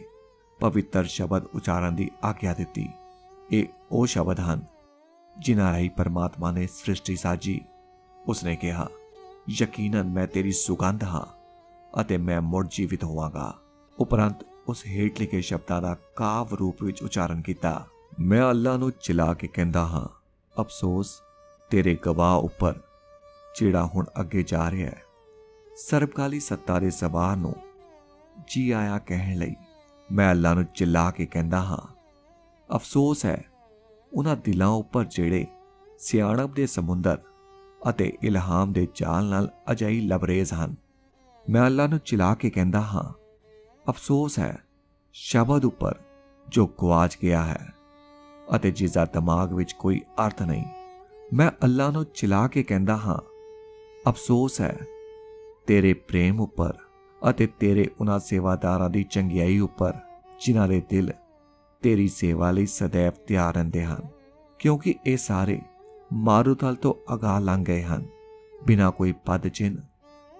ਪਵਿੱਤਰ ਸ਼ਬਦ ਉਚਾਰਨ ਦੀ ਆਗਿਆ ਦਿੱਤੀ। ਇਹ ਉਹ ਸ਼ਬਦ ਹਨ ਜਿਨ੍ਹਾਂ ਰਾਹੀਂ ਪਰਮਾਤਮਾ ਨੇ ਸ੍ਰਿਸ਼ਟੀ ਸਾਜੀ। ਉਸਨੇ ਕਿਹਾ, ਯਕੀਨਨ ਮੈਂ ਤੇਰੀ ਸੁਗੰਧ ਹਾਂ ਅਤੇ ਮੈਂ ਮੁੜ ਜੀਵਿਤ ਹੋਵਾਂਗਾ। ਉਪਰੰਤ ਉਸ ਹੇਠ ਲਿਖੇ ਸ਼ਬਦਾਂ ਦਾ ਕਾਵ ਰੂਪ ਵਿੱਚ ਉਚਾਰਨ ਕੀਤਾ, ਮੈਂ ਅੱਲਾ ਨੂੰ ਚਿਲਾ ਕੇ ਕਹਿੰਦਾ ਹਾਂ, ਅਫਸੋਸ ਤੇਰੇ ਗਵਾਹ ਉੱਪਰ ਜਿਹੜਾ ਹੁਣ ਅੱਗੇ ਜਾ ਰਿਹਾ ਹੈ। ਸਰਬਕਾਲੀ ਸੱਤਾ ਦੇ ਸਵਾਰ ਨੂੰ ਜੀ ਆਇਆ ਕਹਿਣ ਲਈ ਮੈਂ ਅੱਲਾ ਨੂੰ ਚਿਲਾ ਕੇ ਕਹਿੰਦਾ ਹਾਂ, ਅਫਸੋਸ ਹੈ ਉਹਨਾਂ ਦਿਲਾਂ ਉੱਪਰ ਜਿਹੜੇ ਸਿਆਣਪ ਦੇ ਸਮੁੰਦਰ ਅਤੇ ਇਲਹਾਮ ਦੇ ਜਾਲ ਨਾਲ ਅਜਾਈ ਲਬਰੇਜ਼ ਹਨ। ਮੈਂ ਅੱਲਾ ਨੂੰ ਚਿਲਾ ਕੇ ਕਹਿੰਦਾ ਹਾਂ, ਅਫਸੋਸ ਹੈ ਸ਼ਬਦ ਉੱਪਰ ਜੋ ਗੁਆਚ ਗਿਆ ਹੈ ਅਤੇ ਜਿਸ ਦਾ ਦਿਮਾਗ ਵਿੱਚ ਕੋਈ ਅਰਥ ਨਹੀਂ। ਮੈਂ ਅੱਲਾ ਨੂੰ ਚਿਲਾ ਕੇ ਕਹਿੰਦਾ ਹਾਂ, ਅਫਸੋਸ ਹੈ ਤੇਰੇ ਪ੍ਰੇਮ ਉੱਪਰ ਅਤੇ ਤੇਰੇ ਉਹਨਾਂ ਸੇਵਾਦਾਰਾਂ ਦੀ ਚੰਗਿਆਈ ਉੱਪਰ ਜਿਨ੍ਹਾਂ ਦੇ ਦਿਲ ਤੇਰੀ ਸੇਵਾ ਲਈ ਸदैव ਤਿਆਰ ਰਹਿੰਦੇ ਹਨ, ਕਿਉਂਕਿ ਇਹ ਸਾਰੇ ਮਾਰੂਥਲ ਤੋਂ ਅਗਾਹ ਲੰਘ ਗਏ ਹਨ। ਬਿਨਾਂ ਕੋਈ ਪਦ ਚਿੰਨ੍ਹ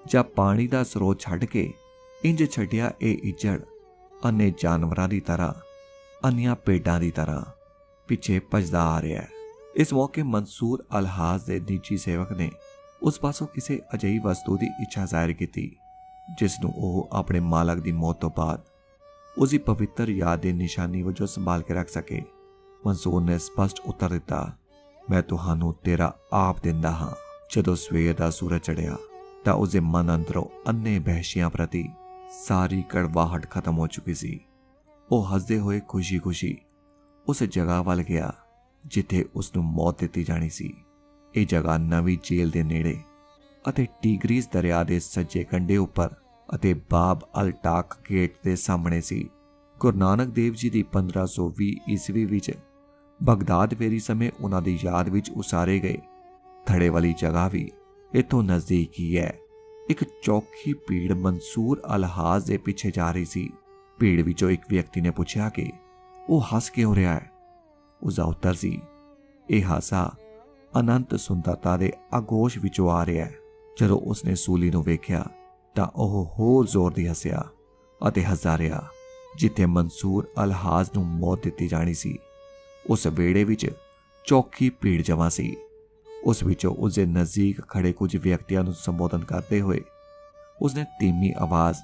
ਜਾਂ ਪਾਣੀ ਦਾ ਸਰੋਤ ਛੱਡ ਕੇ ਇੰਜ ਛੱਡਿਆ ਇਹ ਇੱਜੜ ਅੰਨੇ ਜਾਨਵਰਾਂ ਦੀ ਤਰ੍ਹਾਂ, ਅੰਨੀਆਂ ਭੇਡਾਂ ਦੀ ਤਰ੍ਹਾਂ ਪਿੱਛੇ ਭੱਜਦਾ ਆ ਰਿਹਾ ਹੈ। ਇਸ ਮੌਕੇ ਮਨਸੂਰ ਅਲਹਾਜ਼ ਦੇ ਨਿੱਜੀ ਸੇਵਕ ਨੇ ਉਸ ਪਾਸੋਂ ਕਿਸੇ ਅਜਿਹੀ ਵਸਤੂ ਦੀ ਇੱਛਾ ਜ਼ਾਹਿਰ ਕੀਤੀ ਜਿਸ ਨੂੰ ਉਹ ਆਪਣੇ ਮਾਲਕ ਦੀ ਮੌਤ ਤੋਂ ਬਾਅਦ ਉਸਦੀ ਪਵਿੱਤਰ ਯਾਦ ਦੀ ਨਿਸ਼ਾਨੀ ਵਜੋਂ ਸੰਭਾਲ ਕੇ ਰੱਖ ਸਕੇ। ਮਨਸੂਰ ਨੇ ਸਪਸ਼ਟ ਉੱਤਰ ਦਿੱਤਾ, मैं तुहानू तेरा आप दिंदा हां। जदों सवेर दा सूरज चढ़िया तां उसदे मन अंदरों अन्ने बहशियां प्रति सारी कड़वाहट खत्म हो चुकी सी। ਉਹ हसदे होए खुशी खुशी उस जगह वल गया जिथे उसनू मौत दित्ती जानी सी। ਇਹ जगह नवी जेल ਦੇ ਨੇੜੇ ਅਤੇ ਟੀਗਰੀਸ ਦਰਿਆ ਦੇ ਸੱਜੇ ਕੰਢੇ ਉੱਪਰ ਅਤੇ ਬਾਬ ਅਲ ਟਾਕ ਗੇਟ ਦੇ ਸਾਹਮਣੇ ਸੀ। ਗੁਰੂ ਨਾਨਕ ਦੇਵ ਜੀ ਦੀ 1520 ਈਸਵੀ ਵਿੱਚ ਬਗਦਾਦ ਫੇਰੀ ਸਮੇਂ ਉਹਨਾਂ ਦੀ ਯਾਦ ਵਿੱਚ ਉਸਾਰੇ ਗਏ ਥੜੇ ਵਾਲੀ ਜਗ੍ਹਾ ਵੀ ਇੱਥੋਂ ਨਜ਼ਦੀਕ ਹੀ ਹੈ। ਇੱਕ ਚੌਖੀ ਭੀੜ ਮਨਸੂਰ ਅਲਹਾਜ਼ ਦੇ ਪਿੱਛੇ ਜਾ ਰਹੀ ਸੀ। ਭੀੜ ਵਿੱਚੋਂ ਇੱਕ ਵਿਅਕਤੀ ਨੇ ਪੁੱਛਿਆ ਕਿ ਉਹ ਹੱਸ ਕਿਉਂ ਰਿਹਾ ਹੈ। ਉਸਦਾ ਉੱਤਰ ਸੀ, ਇਹ ਹਾਸਾ ਅਨੰਤ ਸੁੰਦਰਤਾ ਦੇ ਆਗੋਸ਼ ਵਿੱਚੋਂ ਆ ਰਿਹਾ ਹੈ। ਜਦੋਂ ਉਸਨੇ ਸੂਲੀ ਨੂੰ ਵੇਖਿਆ ਤਾਂ ਉਹ ਹੋਰ ਜ਼ੋਰ ਦੀ ਹੱਸਿਆ ਅਤੇ ਹੱਸਦਾ ਰਿਹਾ। ਜਿੱਥੇ ਮਨਸੂਰ ਅਲਹਾਜ਼ ਨੂੰ ਮੌਤ ਦਿੱਤੀ ਜਾਣੀ ਸੀ ਉਸ ਵਿਹੜੇ ਵਿੱਚ ਚੌਖੀ ਭੀੜ ਜਮ੍ਹਾਂ ਸੀ। ਉਸ ਵਿੱਚੋਂ ਉਸਦੇ ਨਜ਼ਦੀਕ ਖੜੇ ਕੁਝ ਵਿਅਕਤੀਆਂ ਨੂੰ ਸੰਬੋਧਨ ਕਰਦੇ ਹੋਏ ਉਸਨੇ ਧੀਮੀ ਆਵਾਜ਼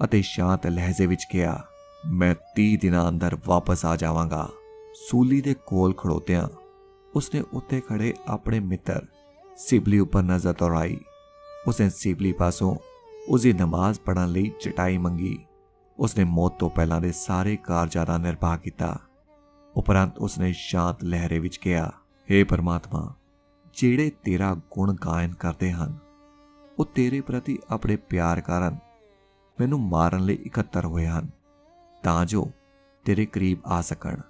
ਅਤੇ ਸ਼ਾਂਤ ਲਹਿਜੇ ਵਿੱਚ ਕਿਹਾ, ਮੈਂ 30 ਦਿਨਾਂ ਅੰਦਰ ਵਾਪਸ ਆ ਜਾਵਾਂਗਾ। ਸੂਲੀ ਦੇ ਕੋਲ ਖੜੋਤਿਆਂ ਉਸਨੇ ਉੱਤੇ ਖੜੇ ਆਪਣੇ ਮਿੱਤਰ ਸਿਬਲੀ ਉੱਪਰ ਨਜ਼ਰ ਦੌੜਾਈ। ਉਸਨੇ ਸਿਬਲੀ ਪਾਸੋਂ ਉਸਦੀ ਨਮਾਜ਼ ਪੜ੍ਹਨ ਲਈ ਚਟਾਈ ਮੰਗੀ। ਉਸਨੇ ਮੌਤ ਤੋਂ ਪਹਿਲਾਂ ਦੇ ਸਾਰੇ ਕਾਰਜਾਂ ਦਾ ਨਿਰਵਾਹ ਕੀਤਾ। ਉਪਰੰਤ ਉਸਨੇ ਸ਼ਾਂਤ ਲਹਿਰੇ ਵਿੱਚ ਕਿਹਾ, ਹੇ ਪਰਮਾਤਮਾ, ਜਿਹੜੇ ਤੇਰਾ ਗੁਣ ਗਾਇਨ ਕਰਦੇ ਹਨ ਉਹ ਤੇਰੇ ਪ੍ਰਤੀ ਆਪਣੇ ਪਿਆਰ ਕਾਰਨ ਮੈਨੂੰ ਮਾਰਨ ਲਈ ਇਕੱਤਰ ਹੋਏ ਹਨ ਤਾਂ ਜੋ ਤੇਰੇ ਕਰੀਬ ਆ ਸਕਣ।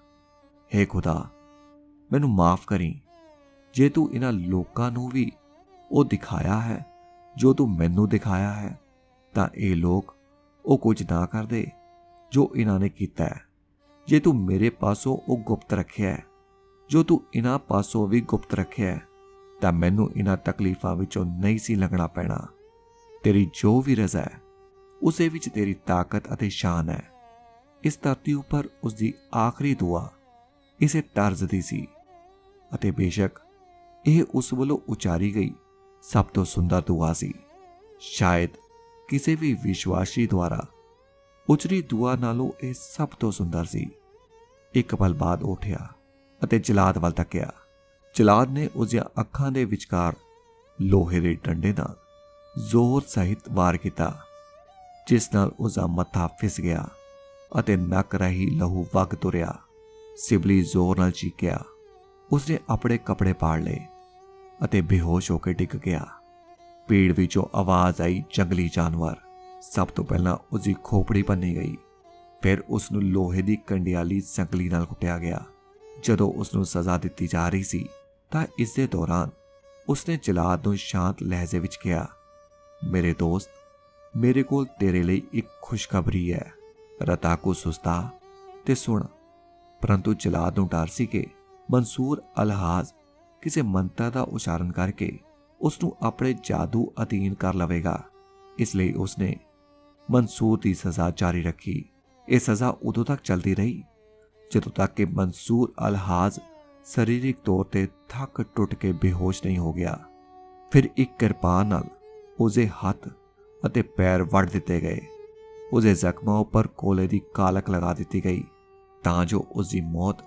ਹੇ ਖੁਦਾ, ਮੈਨੂੰ ਮਾਫ ਕਰੀ ਜੇ ਤੂੰ ਇਹਨਾਂ ਲੋਕਾਂ ਨੂੰ ਵੀ ਉਹ ਦਿਖਾਇਆ ਹੈ ਜੋ ਤੂੰ ਮੈਨੂੰ ਦਿਖਾਇਆ ਹੈ ਤਾਂ ਇਹ ਲੋਕ ਉਹ ਕੁਝ ਨਾ ਕਰਦੇ ਜੋ ਇਹਨਾਂ ਨੇ ਕੀਤਾ ਹੈ। ਜੇ ਤੂੰ ਮੇਰੇ ਪਾਸੋਂ ਉਹ ਗੁਪਤ ਰੱਖਿਆ ਹੈ ਜੋ ਤੂੰ ਇਹਨਾਂ ਪਾਸੋਂ ਵੀ ਗੁਪਤ ਰੱਖਿਆ ਹੈ ਤਾਂ ਮੈਨੂੰ ਇਹਨਾਂ ਤਕਲੀਫਾਂ ਵਿੱਚੋਂ ਨਹੀਂ ਸੀ ਲੰਘਣਾ ਪੈਣਾ। ਤੇਰੀ ਜੋ ਵੀ ਰਜ਼ਾ ਹੈ ਉਸੇ ਵਿੱਚ ਤੇਰੀ ਤਾਕਤ ਅਤੇ ਸ਼ਾਨ ਹੈ। ਇਸ ਧਰਤੀ ਉੱਪਰ ਉਸਦੀ ਆਖਰੀ ਦੁਆ ਇਸੇ ਤਰਜ਼ ਦੀ ਸੀ ਅਤੇ ਬੇਸ਼ੱਕ ਇਹ ਉਸ ਵੱਲੋਂ ਉਚਾਰੀ ਗਈ ਸਭ ਤੋਂ ਸੁੰਦਰ ਦੁਆ ਸੀ। ਸ਼ਾਇਦ ਕਿਸੇ ਵੀ ਵਿਸ਼ਵਾਸੀ ਦੁਆਰਾ ਉਚਰੀ ਦੁਆ ਨਾਲੋਂ ਇਹ ਸਭ ਤੋਂ ਸੁੰਦਰ ਸੀ। ਇੱਕ ਪਲ ਬਾਅਦ ਉੱਠਿਆ ਅਤੇ ਜਲਾਦ ਵੱਲ ਤੱਕਿਆ। ਜਲਾਦ ਨੇ ਉਸਦੀਆਂ ਅੱਖਾਂ ਦੇ ਵਿਚਕਾਰ ਲੋਹੇ ਦੇ ਡੰਡੇ ਨਾਲ ਜ਼ੋਰ ਸਹਿਤ ਵਾਰ ਕੀਤਾ ਜਿਸ ਨਾਲ ਉਸਦਾ ਮੱਥਾ ਫਿਸ ਗਿਆ ਅਤੇ ਨੱਕ ਰਾਹੀਂ ਲਹੂ ਵਗ ਤੁਰਿਆ। ਸਿਬਲੀ ਜ਼ੋਰ ਨਾਲ ਚੀਕਿਆ। ਉਸਨੇ ਆਪਣੇ ਕੱਪੜੇ ਪਾੜ ਲਏ ਅਤੇ ਬੇਹੋਸ਼ ਹੋ ਕੇ ਡਿੱਗ ਗਿਆ। ਭੀੜ ਵਿੱਚੋਂ ਆਵਾਜ਼ ਆਈ, ਜੰਗਲੀ ਜਾਨਵਰ। ਸਭ ਤੋਂ ਪਹਿਲਾਂ ਉਸਦੀ ਖੋਪੜੀ ਭੰਨੀ ਗਈ, ਫਿਰ ਉਸ ਨੂੰ ਲੋਹੇ ਦੀ ਕੰਡਿਆਲੀ ਸੰਗਲੀ ਨਾਲ ਕੁੱਟਿਆ ਗਿਆ। ਜਦੋਂ ਉਸ ਨੂੰ ਸਜ਼ਾ ਦਿੱਤੀ ਜਾ ਰਹੀ ਸੀ ਤਾਂ ਇਸ ਦੇ ਦੌਰਾਨ ਉਸਨੇ ਜਲਾਦ ਨੂੰ ਸ਼ਾਂਤ ਲਹਿਜੇ ਵਿੱਚ ਕਿਹਾ, ਮੇਰੇ ਦੋਸਤ, ਮੇਰੇ ਕੋਲ ਤੇਰੇ ਲਈ ਇੱਕ ਖੁਸ਼ਖਬਰੀ ਹੈ। ਰਤਾਕੂ ਸੁਸਤਾ ਤੇ ਸੁਣ। ਪਰੰਤੂ ਜਲਾਦ ਨੂੰ ਡਰ ਸੀ ਕਿ ਮਨਸੂਰ ਅਲਹਾਜ਼ ਕਿਸੇ ਮੰਤਰ ਦਾ ਉਚਾਰਨ ਕਰਕੇ ਉਸ ਨੂੰ ਆਪਣੇ ਜਾਦੂ ਅਧੀਨ ਕਰ ਲਵੇਗਾ। ਇਸ ਲਈ ਉਸਨੇ ਮਨਸੂਰ ਦੀ ਸਜ਼ਾ ਜਾਰੀ ਰੱਖੀ। ਇਹ ਸਜ਼ਾ ਉਦੋਂ ਤੱਕ ਚੱਲਦੀ ਰਹੀ ਜਦੋਂ ਤੱਕ ਕਿ ਮਨਸੂਰ ਅਲਹਾਜ਼ ਸਰੀਰਕ ਤੌਰ ਤੇ ਥੱਕ ਟੁੱਟ ਕੇ ਬੇਹੋਸ਼ ਨਹੀਂ ਹੋ ਗਿਆ। ਫਿਰ ਇੱਕ ਕਿਰਪਾਨ ਨਾਲ ਉਸਦੇ ਹੱਥ ਅਤੇ ਪੈਰ ਵੱਢ ਦਿੱਤੇ ਗਏ। ਉਸਦੇ ਜ਼ਖਮਾਂ ਉੱਪਰ ਕੋਲੇ ਦੀ ਕਾਲਕ ਲਗਾ ਦਿੱਤੀ ਗਈ ਤਾਂ ਜੋ ਉਸਦੀ ਮੌਤ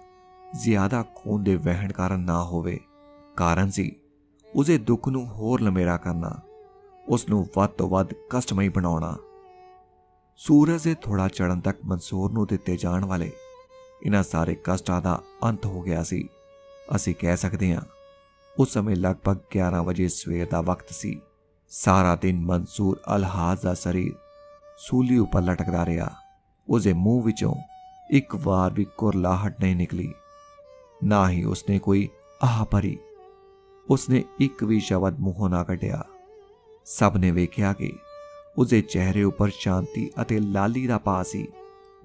ਜ਼ਿਆਦਾ ਖੂਨ ਦੇ ਵਹਿਣ ਕਾਰਨ ਨਾ ਹੋਵੇ। ਕਾਰਨ ਸੀ ਉਸਦੇ ਦੁੱਖ ਨੂੰ ਹੋਰ ਲੰਮੇਰਾ ਕਰਨਾ, ਉਸ ਨੂੰ ਵੱਧ ਤੋਂ ਵੱਧ ਕਸ਼ਟਮਈ ਬਣਾਉਣਾ। ਸੂਰਜ ਦੇ ਥੋੜਾ ਚੜ੍ਹਨ ਤੱਕ ਮਨਸੂਰ ਨੂੰ ਦਿੱਤੇ ਜਾਣ ਵਾਲੇ ਇਹਨਾਂ ਸਾਰੇ ਕਸ਼ਟਾਂ ਦਾ ਅੰਤ ਹੋ ਗਿਆ ਸੀ। ਅਸੀਂ ਕਹਿ ਸਕਦੇ ਹਾਂ ਉਸ ਸਮੇਂ ਲਗਭਗ 11 ਵਜੇ ਸਵੇਰ ਦਾ ਵਕਤ ਸੀ। ਸਾਰਾ ਦਿਨ ਮਨਸੂਰ ਅਲਹਾਜ਼ ਦਾ ਸਰੀਰ ਸੂਲੀ ਉੱਪਰ ਲਟਕਦਾ ਰਿਹਾ। ਉਸਦੇ ਮੂੰਹ ਵਿੱਚੋਂ ਇੱਕ ਵਾਰ ਵੀ ਕੁਰਲਾਹਟ ਨਹੀਂ ਨਿਕਲੀ, ਨਾ ਹੀ ਉਸਨੇ ਕੋਈ ਆਹ ਭਰੀ। ਉਸਨੇ ਇੱਕ ਵੀ ਸ਼ਬਦ ਮੂੰਹੋਂ ਨਾ ਕੱਢਿਆ। ਸਭ ਨੇ ਵੇਖਿਆ ਕਿ ਉਸਦੇ ਚਿਹਰੇ ਉੱਪਰ ਸ਼ਾਂਤੀ ਅਤੇ ਲਾਲੀ ਦਾ ਭਾਅ ਸੀ।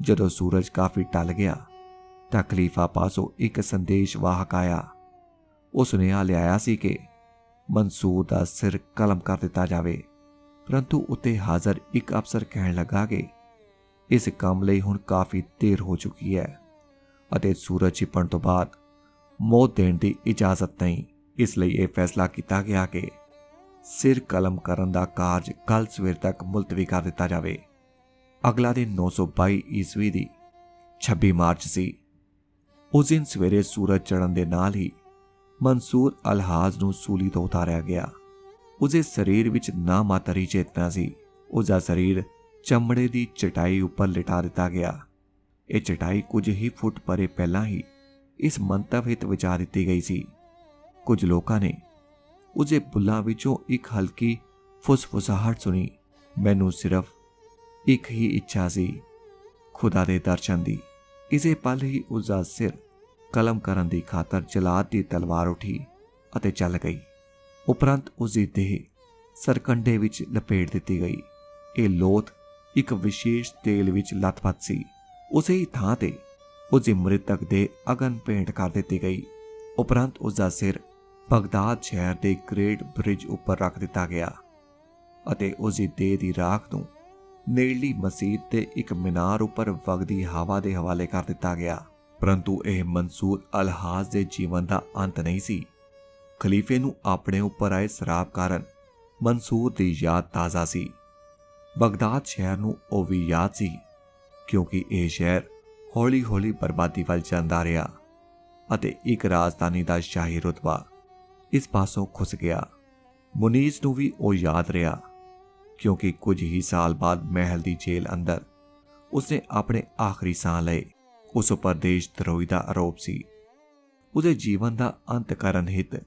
ਜਦੋਂ ਸੂਰਜ ਕਾਫੀ ਢਲ ਗਿਆ ਤਾਂ ਖਲੀਫਾ ਪਾਸੋਂ ਇੱਕ ਸੰਦੇਸ਼ ਵਾਹਕ ਆਇਆ। ਉਸ ਨੇ ਲਿਆਇਆ ਸੀ ਕਿ ਮਨਸੂਰ ਦਾ ਸਿਰ ਕਲਮ ਕਰ ਦਿੱਤਾ ਜਾਵੇ। ਪਰੰਤੂ ਉੱਤੇ ਹਾਜ਼ਰ ਇੱਕ ਅਫਸਰ ਕਹਿਣ ਲੱਗਾ ਕਿ ਇਸ ਕੰਮ ਲਈ ਹੁਣ ਕਾਫੀ ਦੇਰ ਹੋ ਚੁੱਕੀ ਹੈ ਅਤੇ ਸੂਰਜ ਛਿਪਣ ਤੋਂ ਬਾਅਦ ਮੌਤ ਦੇਣ ਦੀ ਇਜਾਜ਼ਤ ਨਹੀਂ। ਇਸ ਲਈ ਇਹ ਫੈਸਲਾ ਕੀਤਾ ਗਿਆ ਕਿ ਸਿਰ ਕਲਮ ਕਰਨ ਦਾ ਕਾਰਜ ਕੱਲ ਸਵੇਰ ਤੱਕ ਮੁਲਤਵੀ ਕਰ ਦਿੱਤਾ ਜਾਵੇ। ਅਗਲਾ ਦਿਨ 922 ਈਸਵੀ ਦੀ 26 ਮਾਰਚ ਸੀ। ਉਸ ਦਿਨ ਸਵੇਰੇ ਸੂਰਜ ਚੜ੍ਹਨ ਦੇ ਨਾਲ ਹੀ ਮਨਸੂਰ ਅਲਹਾਜ਼ ਨੂੰ ਸੂਲੀ ਤੋਂ ਉਤਾਰਿਆ ਗਿਆ। ਉਸਦੇ ਸਰੀਰ ਵਿੱਚ ਨਾ ਮਾਤਰੀ ਚੇਤਨਾ ਸੀ। ਉਸਦਾ ਸਰੀਰ ਚਮੜੇ ਦੀ ਚਟਾਈ ਉੱਪਰ ਲਿਟਾ ਦਿੱਤਾ ਗਿਆ। ਇਹ ਚਟਾਈ ਕੁਝ ਹੀ ਫੁੱਟ ਪਰੇ ਪਹਿਲਾਂ ਹੀ ਇਸ ਮੰਤਵ ਹਿਤ ਵਿਚਾਰ ਦਿੱਤੀ ਗਈ ਸੀ। ਕੁਝ ਲੋਕਾਂ ਨੇ ਉਸਦੇ ਬੁੱਲਾਂ ਵਿੱਚੋਂ ਇੱਕ ਹਲਕੀ ਫੁਸਫੁਸਾਹਟ ਸੁਣੀ। ਮੈਨੂੰ ਸਿਰਫ ਇੱਕ ਹੀ ਇੱਛਾ ਸੀ, ਖੁਦਾ ਦੇ ਦਰਸ਼ਨ ਦੀ। ਇਸੇ ਪਲ ਹੀ ਉਸਦਾ ਸਿਰ ਕਲਮ ਕਰਨ ਦੀ ਖਾਤਰ ਜਲਾਦ ਦੀ ਤਲਵਾਰ ਉੱਠੀ ਅਤੇ ਚੱਲ ਗਈ। ਉਪਰੰਤ ਉਸਦੀ ਦੇਹ ਸਰਕੰਡੇ ਵਿੱਚ ਲਪੇਟ ਦਿੱਤੀ ਗਈ। ਇਹ ਲੋਥ ਇੱਕ ਵਿਸ਼ੇਸ਼ ਤੇਲ ਵਿੱਚ ਲੱਥਪੱਥ ਸੀ। ਉਸੇ ਹੀ ਥਾਂ ਤੇ ਉਸਦੀ ਮ੍ਰਿਤਕ ਦੇ ਅਗਨ ਭੇਂਟ ਕਰ ਦਿੱਤੀ ਗਈ। ਉਪਰੰਤ ਉਸਦਾ ਸਿਰ ਬਗਦਾਦ ਸ਼ਹਿਰ ਦੇ ਗ੍ਰੇਟ ਬ੍ਰਿਜ ਉੱਪਰ ਰੱਖ ਦਿੱਤਾ ਗਿਆ ਅਤੇ ਉਸਦੀ ਦੇਹ ਦੀ ਰਾਖ ਨੂੰ ਨੇੜਲੀ ਮਸਜਿਦ ਦੇ ਇੱਕ ਮੀਨਾਰ ਉੱਪਰ ਵਗਦੀ ਹਵਾ ਦੇ ਹਵਾਲੇ ਕਰ ਦਿੱਤਾ ਗਿਆ। ਪਰੰਤੂ ਇਹ ਮਨਸੂਰ ਅਲਹਾਜ਼ ਦੇ ਜੀਵਨ ਦਾ ਅੰਤ ਨਹੀਂ ਸੀ। ਖਲੀਫੇ ਨੂੰ ਆਪਣੇ ਉੱਪਰ ਆਏ ਸਰਾਪ ਕਾਰਨ ਮਨਸੂਰ ਦੀ ਯਾਦ ਤਾਜ਼ਾ ਸੀ। ਬਗਦਾਦ ਸ਼ਹਿਰ ਨੂੰ ਉਹ ਵੀ ਯਾਦ ਸੀ, ਕਿਉਂਕਿ ਇਹ ਸ਼ਹਿਰ ਹੌਲੀ-ਹੌਲੀ ਬਰਬਾਦੀ ਵੱਲ ਜਾਂਦਾ ਰਿਹਾ ਅਤੇ ਇੱਕ ਰਾਜਧਾਨੀ ਦਾ ਸ਼ਾਹੀ ਰੁਤਬਾ ਇਸ ਪਾਸੋਂ ਖੁੱਸ ਗਿਆ। ਮੁਨੀਜ਼ ਨੂੰ ਵੀ ਉਹ ਯਾਦ ਰਿਹਾ, ਕਿਉਂਕਿ ਕੁਝ ਹੀ ਸਾਲ ਬਾਅਦ ਮਹਿਲ ਦੀ ਜੇਲ੍ਹ ਅੰਦਰ ਉਸਨੇ ਆਪਣੇ ਆਖਰੀ ਸਾਹ ਲਏ। ਉਸ ਉੱਪਰ ਦੇਸ਼ ਧਰੋਹੀ ਦਾ ਆਰੋਪ ਸੀ। ਉਸਦੇ ਜੀਵਨ ਦਾ ਅੰਤ ਕਰਨ ਹਿੱਤ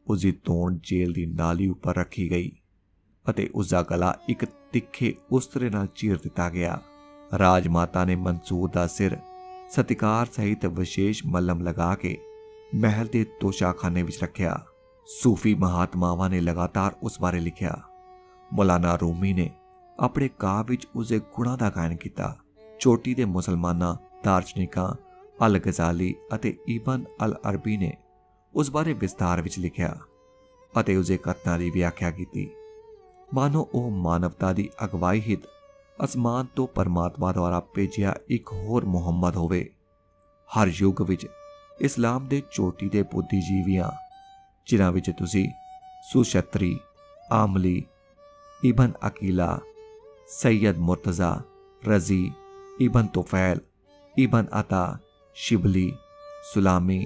ਉਸਦੀ ਧੌਣ ਜੇਲ੍ਹ ਦੀ ਨਾਲੀ ਉੱਪਰ ਰੱਖੀ ਗਈ ਅਤੇ ਉਸਦਾ ਗਲਾ ਇੱਕ ਤਿੱਖੇ ਉਸਤਰੇ ਨਾਲ ਚੀਰ ਦਿੱਤਾ ਗਿਆ। ਰਾਜਮਾਤਾ ਨੇ ਮਨਸੂਰ ਦਾ ਸਿਰ ਸਤਿਕਾਰ ਸਹਿਤ ਵਿਸ਼ੇਸ਼ ਮੱਲਮ ਲਗਾ ਕੇ ਮਹਿਲ ਦੇ ਤੋਸ਼ਾਖਾਨੇ ਵਿੱਚ ਰੱਖਿਆ। ਸੂਫੀ ਮਹਾਤਮਾਵਾਂ ਨੇ ਲਗਾਤਾਰ ਉਸ ਬਾਰੇ ਲਿਖਿਆ। ਮੌਲਾਨਾ ਰੂਮੀ ਨੇ ਆਪਣੇ ਕਾਵਿ ਵਿੱਚ ਉਸਦੇ ਗੁਣਾਂ ਦਾ ਗਾਇਨ ਕੀਤਾ। ਚੋਟੀ ਦੇ ਮੁਸਲਮਾਨਾਂ, ਦਾਰਸ਼ਨਿਕਾਂ ਅਲ ਗਜ਼ਾਲੀ ਅਤੇ ਇਬਨ ਅਲ ਅਰਬੀ ਨੇ ਉਸ ਬਾਰੇ ਵਿਸਤਾਰ ਵਿੱਚ ਲਿਖਿਆ ਅਤੇ ਉਸਦੇ ਕਥਨਾਂ ਦੀ ਵਿਆਖਿਆ ਕੀਤੀ, ਮਾਨੋ ਉਹ ਮਾਨਵਤਾ ਦੀ ਅਗਵਾਈ ਹਿੱਤ ਅਸਮਾਨ ਤੋਂ ਪਰਮਾਤਮਾ ਦੁਆਰਾ ਭੇਜਿਆ ਇੱਕ ਹੋਰ ਮੁਹੰਮਦ ਹੋਵੇ। ਹਰ ਯੁੱਗ ਵਿੱਚ ਇਸਲਾਮ ਦੇ ਚੋਟੀ ਦੇ ਬੁੱਧੀਜੀਵੀਆਂ, ਜਿਨ੍ਹਾਂ ਵਿੱਚ ਤੁਸੀਂ ਸੁਸ਼ਤਰੀ, ਆਮਲੀ, ਇਬਨ ਅਕੀਲਾ, ਸੈयद ਮੁਰਤਜ਼ਾ, ਰਜ਼ੀ, इबन तुफैल, इबन अता, शिबली, सुलामी,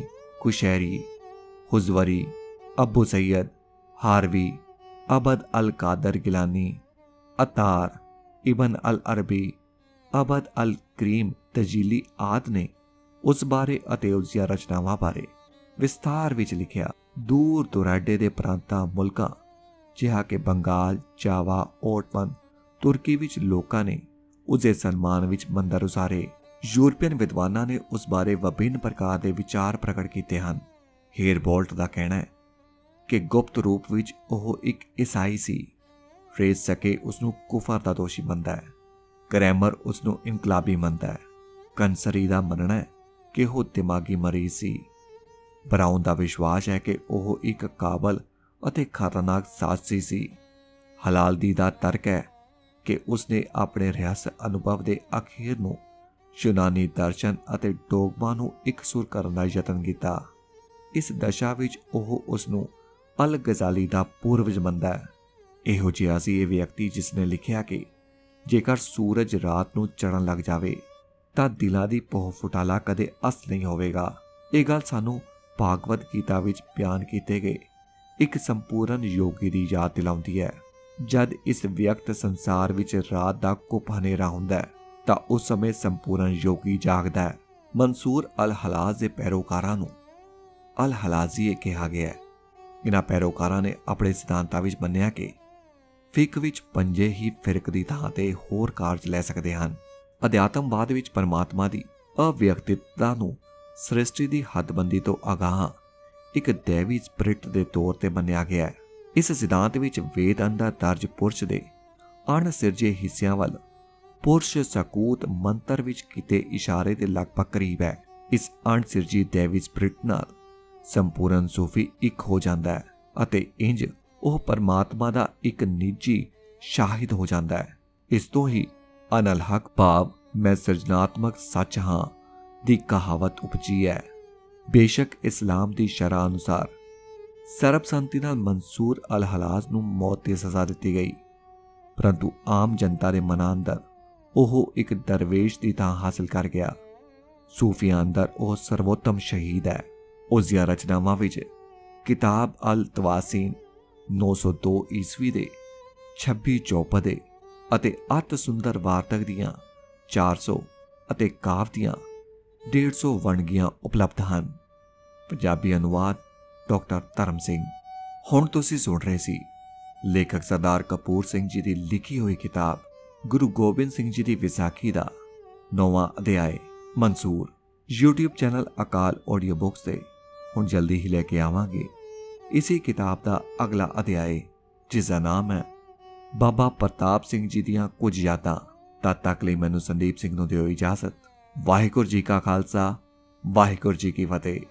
कुशैरी, हुजवरी, अबू सैयद, हारवी, अबद अल कादर गिलानी, अतार, इबन अल अरबी, अबद अल करीम तजीली आदि ने उस बारे ਅਤੇ ਉਸਦੀਆਂ ਰਚਨਾਵਾਂ ਬਾਰੇ ਵਿਸਥਾਰ ਵਿੱਚ ਲਿਖਿਆ। ਦੂਰ ਦੁਰਾਡੇ ਦੇ ਪ੍ਰਾਂਤਾਂ, ਮੁਲਕਾਂ ਜਿਹਾ ਕਿ ਬੰਗਾਲ, ਜਾਵਾ, ਓਟਮਨ, ਤੁਰਕੀ ਵਿੱਚ ਲੋਕਾਂ ਨੇ ਉਸਦੇ ਸਨਮਾਨ ਵਿੱਚ ਮੰਦਰ ਉਸਾਰੇ। ਯੂਰਪੀਅਨ ਵਿਦਵਾਨਾਂ ਨੇ ਉਸ ਬਾਰੇ ਵਿਭਿੰਨ ਪ੍ਰਕਾਰ ਦੇ ਵਿਚਾਰ ਪ੍ਰਗਟ ਕੀਤੇ ਹਨ। ਹੇਰਬੋਲਟ ਦਾ ਕਹਿਣਾ ਹੈ ਕਿ ਗੁਪਤ ਰੂਪ ਵਿੱਚ ਉਹ ਇੱਕ ਈਸਾਈ ਸੀ। ਫਰੇਜ਼ ਸਕੇ ਉਸ ਨੂੰ ਕੁਫਰ ਦਾ ਦੋਸ਼ੀ ਮੰਨਦਾ ਹੈ। ਕਰੈਮਰ ਉਸ ਨੂੰ ਇਨਕਲਾਬੀ ਮੰਨਦਾ ਹੈ। ਕੰਸਰੀ ਦਾ ਮੰਨਣਾ ਹੈ ਕਿ ਉਹ ਦਿਮਾਗੀ ਮਰੀਜ਼ ਸੀ। ਬਰਾਊਨ ਦਾ ਵਿਸ਼ਵਾਸ ਹੈ ਕਿ ਉਹ ਇੱਕ ਕਾਬਲ ਅਤੇ ਖਤਰਨਾਕ ਸਾਜ਼ੀ ਸੀ। ਹਲਾਲਦੀ ਦਾ ਤਰਕ ਹੈ ਕਿ ਉਸਨੇ ਆਪਣੇ ਰਿਆਸ ਅਨੁਭਵ ਦੇ ਅਖੀਰ ਨੂੰ ਯੂਨਾਨੀ ਦਰਸ਼ਨ ਅਤੇ ਡੋਗਮਾ ਨੂੰ ਇਕਸੁਰ ਕਰਨ ਦਾ ਯਤਨ ਕੀਤਾ। ਇਸ ਦਸ਼ਾ ਵਿੱਚ ਉਹ ਉਸ ਨੂੰ ਅਲ ਗਜ਼ਾਲੀ ਦਾ ਪੂਰਵਜ ਮੰਨਦਾ ਹੈ। ਇਹੋ ਜਿਹਾ ਸੀ ਇਹ ਵਿਅਕਤੀ ਜਿਸ ਨੇ ਲਿਖਿਆ ਕਿ ਜੇਕਰ ਸੂਰਜ ਰਾਤ ਨੂੰ ਚੜ੍ਹਨ ਲੱਗ ਜਾਵੇ ਤਾਂ ਦਿਲਾਂ ਦੀ ਪੋਹ ਫੁਟਾਲਾ ਕਦੇ ਅਸਤ ਨਹੀਂ ਹੋਵੇਗਾ। ਇਹ ਗੱਲ ਸਾਨੂੰ ਭਾਗਵਤ ਗੀਤਾ ਵਿੱਚ ਬਿਆਨ ਕੀਤੇ ਗਏ ਇੱਕ ਸੰਪੂਰਨ ਯੋਗੀ ਦੀ ਯਾਦ ਦਿਲਾਉਂਦੀ ਹੈ। ਜਦ ਇਸ ਵਿਅਕਤ ਸੰਸਾਰ ਵਿੱਚ ਰਾਤ ਦਾ ਕੁੱਪ ਹਨੇਰਾ ਹੁੰਦਾ ਹੈ ਤਾਂ ਉਸ ਸਮੇਂ ਸੰਪੂਰਨ ਯੋਗੀ ਜਾਗਦਾ ਹੈ। ਮਨਸੂਰ ਅਲ ਹਲਾਜ਼ ਦੇ ਪੈਰੋਕਾਰਾਂ ਨੂੰ ਅਲ ਹਲਾਜ਼ੀਏ ਕਿਹਾ ਗਿਆ ਹੈ। ਇਹਨਾਂ ਪੈਰੋਕਾਰਾਂ ਨੇ ਆਪਣੇ ਸਿਧਾਂਤਾਂ ਵਿੱਚ ਮੰਨਿਆ ਕਿ ਫਿਕ ਵਿੱਚ ਪੰਜੇ ਹੀ ਫਿਰਕ ਦੀ ਥਾਂ ਤੇ ਹੋਰ ਕਾਰਜ ਲੈ ਸਕਦੇ ਹਨ। ਅਧਿਆਤਮਵਾਦ ਵਿੱਚ ਪਰਮਾਤਮਾ ਦੀ ਅਵਿਅਕਤਤਾ ਨੂੰ ਸ੍ਰਿਸ਼ਟੀ ਦੀ ਹੱਦਬੰਦੀ ਤੋਂ ਅਗਾਂਹ ਇੱਕ ਦੇਵੀ ਸਪਿਰਿਟ ਦੇ ਤੌਰ ਤੇ ਮੰਨਿਆ ਗਿਆ ਹੈ। ਇਸ ਸਿਧਾਂਤ ਵਿੱਚ ਵੇਦ ਅੰਦਰ ਦਰਜ ਪੁਰਸ਼ ਦੇ ਅਣਸਿਰਜੇ ਹਿੱਸਿਆਂ ਵੱਲ ਪੁਰਸ਼ ਸਕੂਤ ਮੰਤਰ ਵਿੱਚ ਕੀਤੇ ਇਸ਼ਾਰੇ ਦੇ ਲਗਭਗ ਕਰੀਬ ਹੈ। ਇਸ ਅਣਸਿਰਜੀ ਦੇਵੀ ਸਪਿਰਿਟ ਨਾਲ ਸੰਪੂਰਨ ਸੂਫੀ ਇੱਕ ਹੋ ਜਾਂਦਾ ਹੈ ਅਤੇ ਇੰਜ ਉਹ ਪਰਮਾਤਮਾ ਦਾ ਇੱਕ ਨਿੱਜੀ ਸ਼ਾਹਿਦ ਹੋ ਜਾਂਦਾ ਹੈ। ਇਸ ਤੋਂ ਹੀ ਅਨਲ ਹਕ ਭਾਵ ਮੈਂ ਸਿਰਜਨਾਤਮਕ ਸੱਚ ਹਾਂ ਦੀ ਕਹਾਵਤ ਉਪਜੀ ਹੈ। ਬੇਸ਼ੱਕ ਇਸਲਾਮ ਦੀ ਸ਼ਰ੍ਹਾ ਅਨੁਸਾਰ ਸਰਬਸੰਮਤੀ ਨਾਲ ਮਨਸੂਰ ਅਲ ਹਲਾਜ਼ ਨੂੰ ਮੌਤ ਦੀ ਸਜ਼ਾ ਦਿੱਤੀ ਗਈ, ਪਰੰਤੂ ਆਮ ਜਨਤਾ ਦੇ ਮਨਾਂ ਅੰਦਰ ਉਹ ਇੱਕ ਦਰਵੇਸ਼ ਦੀ ਥਾਂ ਹਾਸਲ ਕਰ ਗਿਆ। ਸੂਫੀਆਂ ਅੰਦਰ ਉਹ ਸਰਵੋਤਮ ਸ਼ਹੀਦ ਹੈ। ਉਸ ਦੀਆਂ ਰਚਨਾਵਾਂ ਵਿੱਚ ਕਿਤਾਬ ਅਲ ਤਵਾਸੀਨ 902 ਈਸਵੀ ਦੇ 26 ਚੌਪਦੇ ਅਤੇ ਅਤ ਸੁੰਦਰ ਵਾਰਤਕ ਦੀਆਂ 400 ਅਤੇ ਕਾਵ ਦੀਆਂ 150 ਵੰਨਗੀਆਂ ਉਪਲਬਧ ਹਨ। ਪੰਜਾਬੀ ਅਨੁਵਾਦ ਡਾਕਟਰ ਧਰਮ ਸਿੰਘ। ਹੁਣ ਤੁਸੀਂ ਸੁਣ ਰਹੇ ਸੀ ਲੇਖਕ ਸਰਦਾਰ ਕਪੂਰ ਸਿੰਘ ਜੀ ਦੀ ਲਿਖੀ ਹੋਈ ਕਿਤਾਬ ਗੁਰੂ ਗੋਬਿੰਦ ਸਿੰਘ ਜੀ ਦੀ ਵਿਸਾਖੀ ਦਾ 9ਵਾਂ ਅਧਿਆਇ ਮਨਸੂਰ। YouTube ਚੈਨਲ ਅਕਾਲ ਆਡੀਓ ਬੁੱਕਸ ਤੇ ਹੁਣ ਜਲਦੀ ਹੀ ਲੈ ਕੇ ਆਵਾਂਗੇ ਇਸੇ ਕਿਤਾਬ ਦਾ ਅਗਲਾ ਅਧਿਆਇ, ਜਿਸ ਦਾ ਨਾਮ ਹੈ ਬਾਬਾ ਪ੍ਰਤਾਪ ਸਿੰਘ ਜੀ ਦੀਆਂ ਕੁਝ ਯਾਦਾਂ। ਤਦ ਤੱਕ ਲਈ ਮੈਨੂੰ ਸੰਦੀਪ ਸਿੰਘ ਨੂੰ ਦਿਓ ਇਜਾਜ਼ਤ। ਵਾਹਿਗੁਰੂ ਜੀ ਕਾ ਖਾਲਸਾ, ਵਾਹਿਗੁਰੂ ਜੀ ਕੀ ਫਤਿਹ।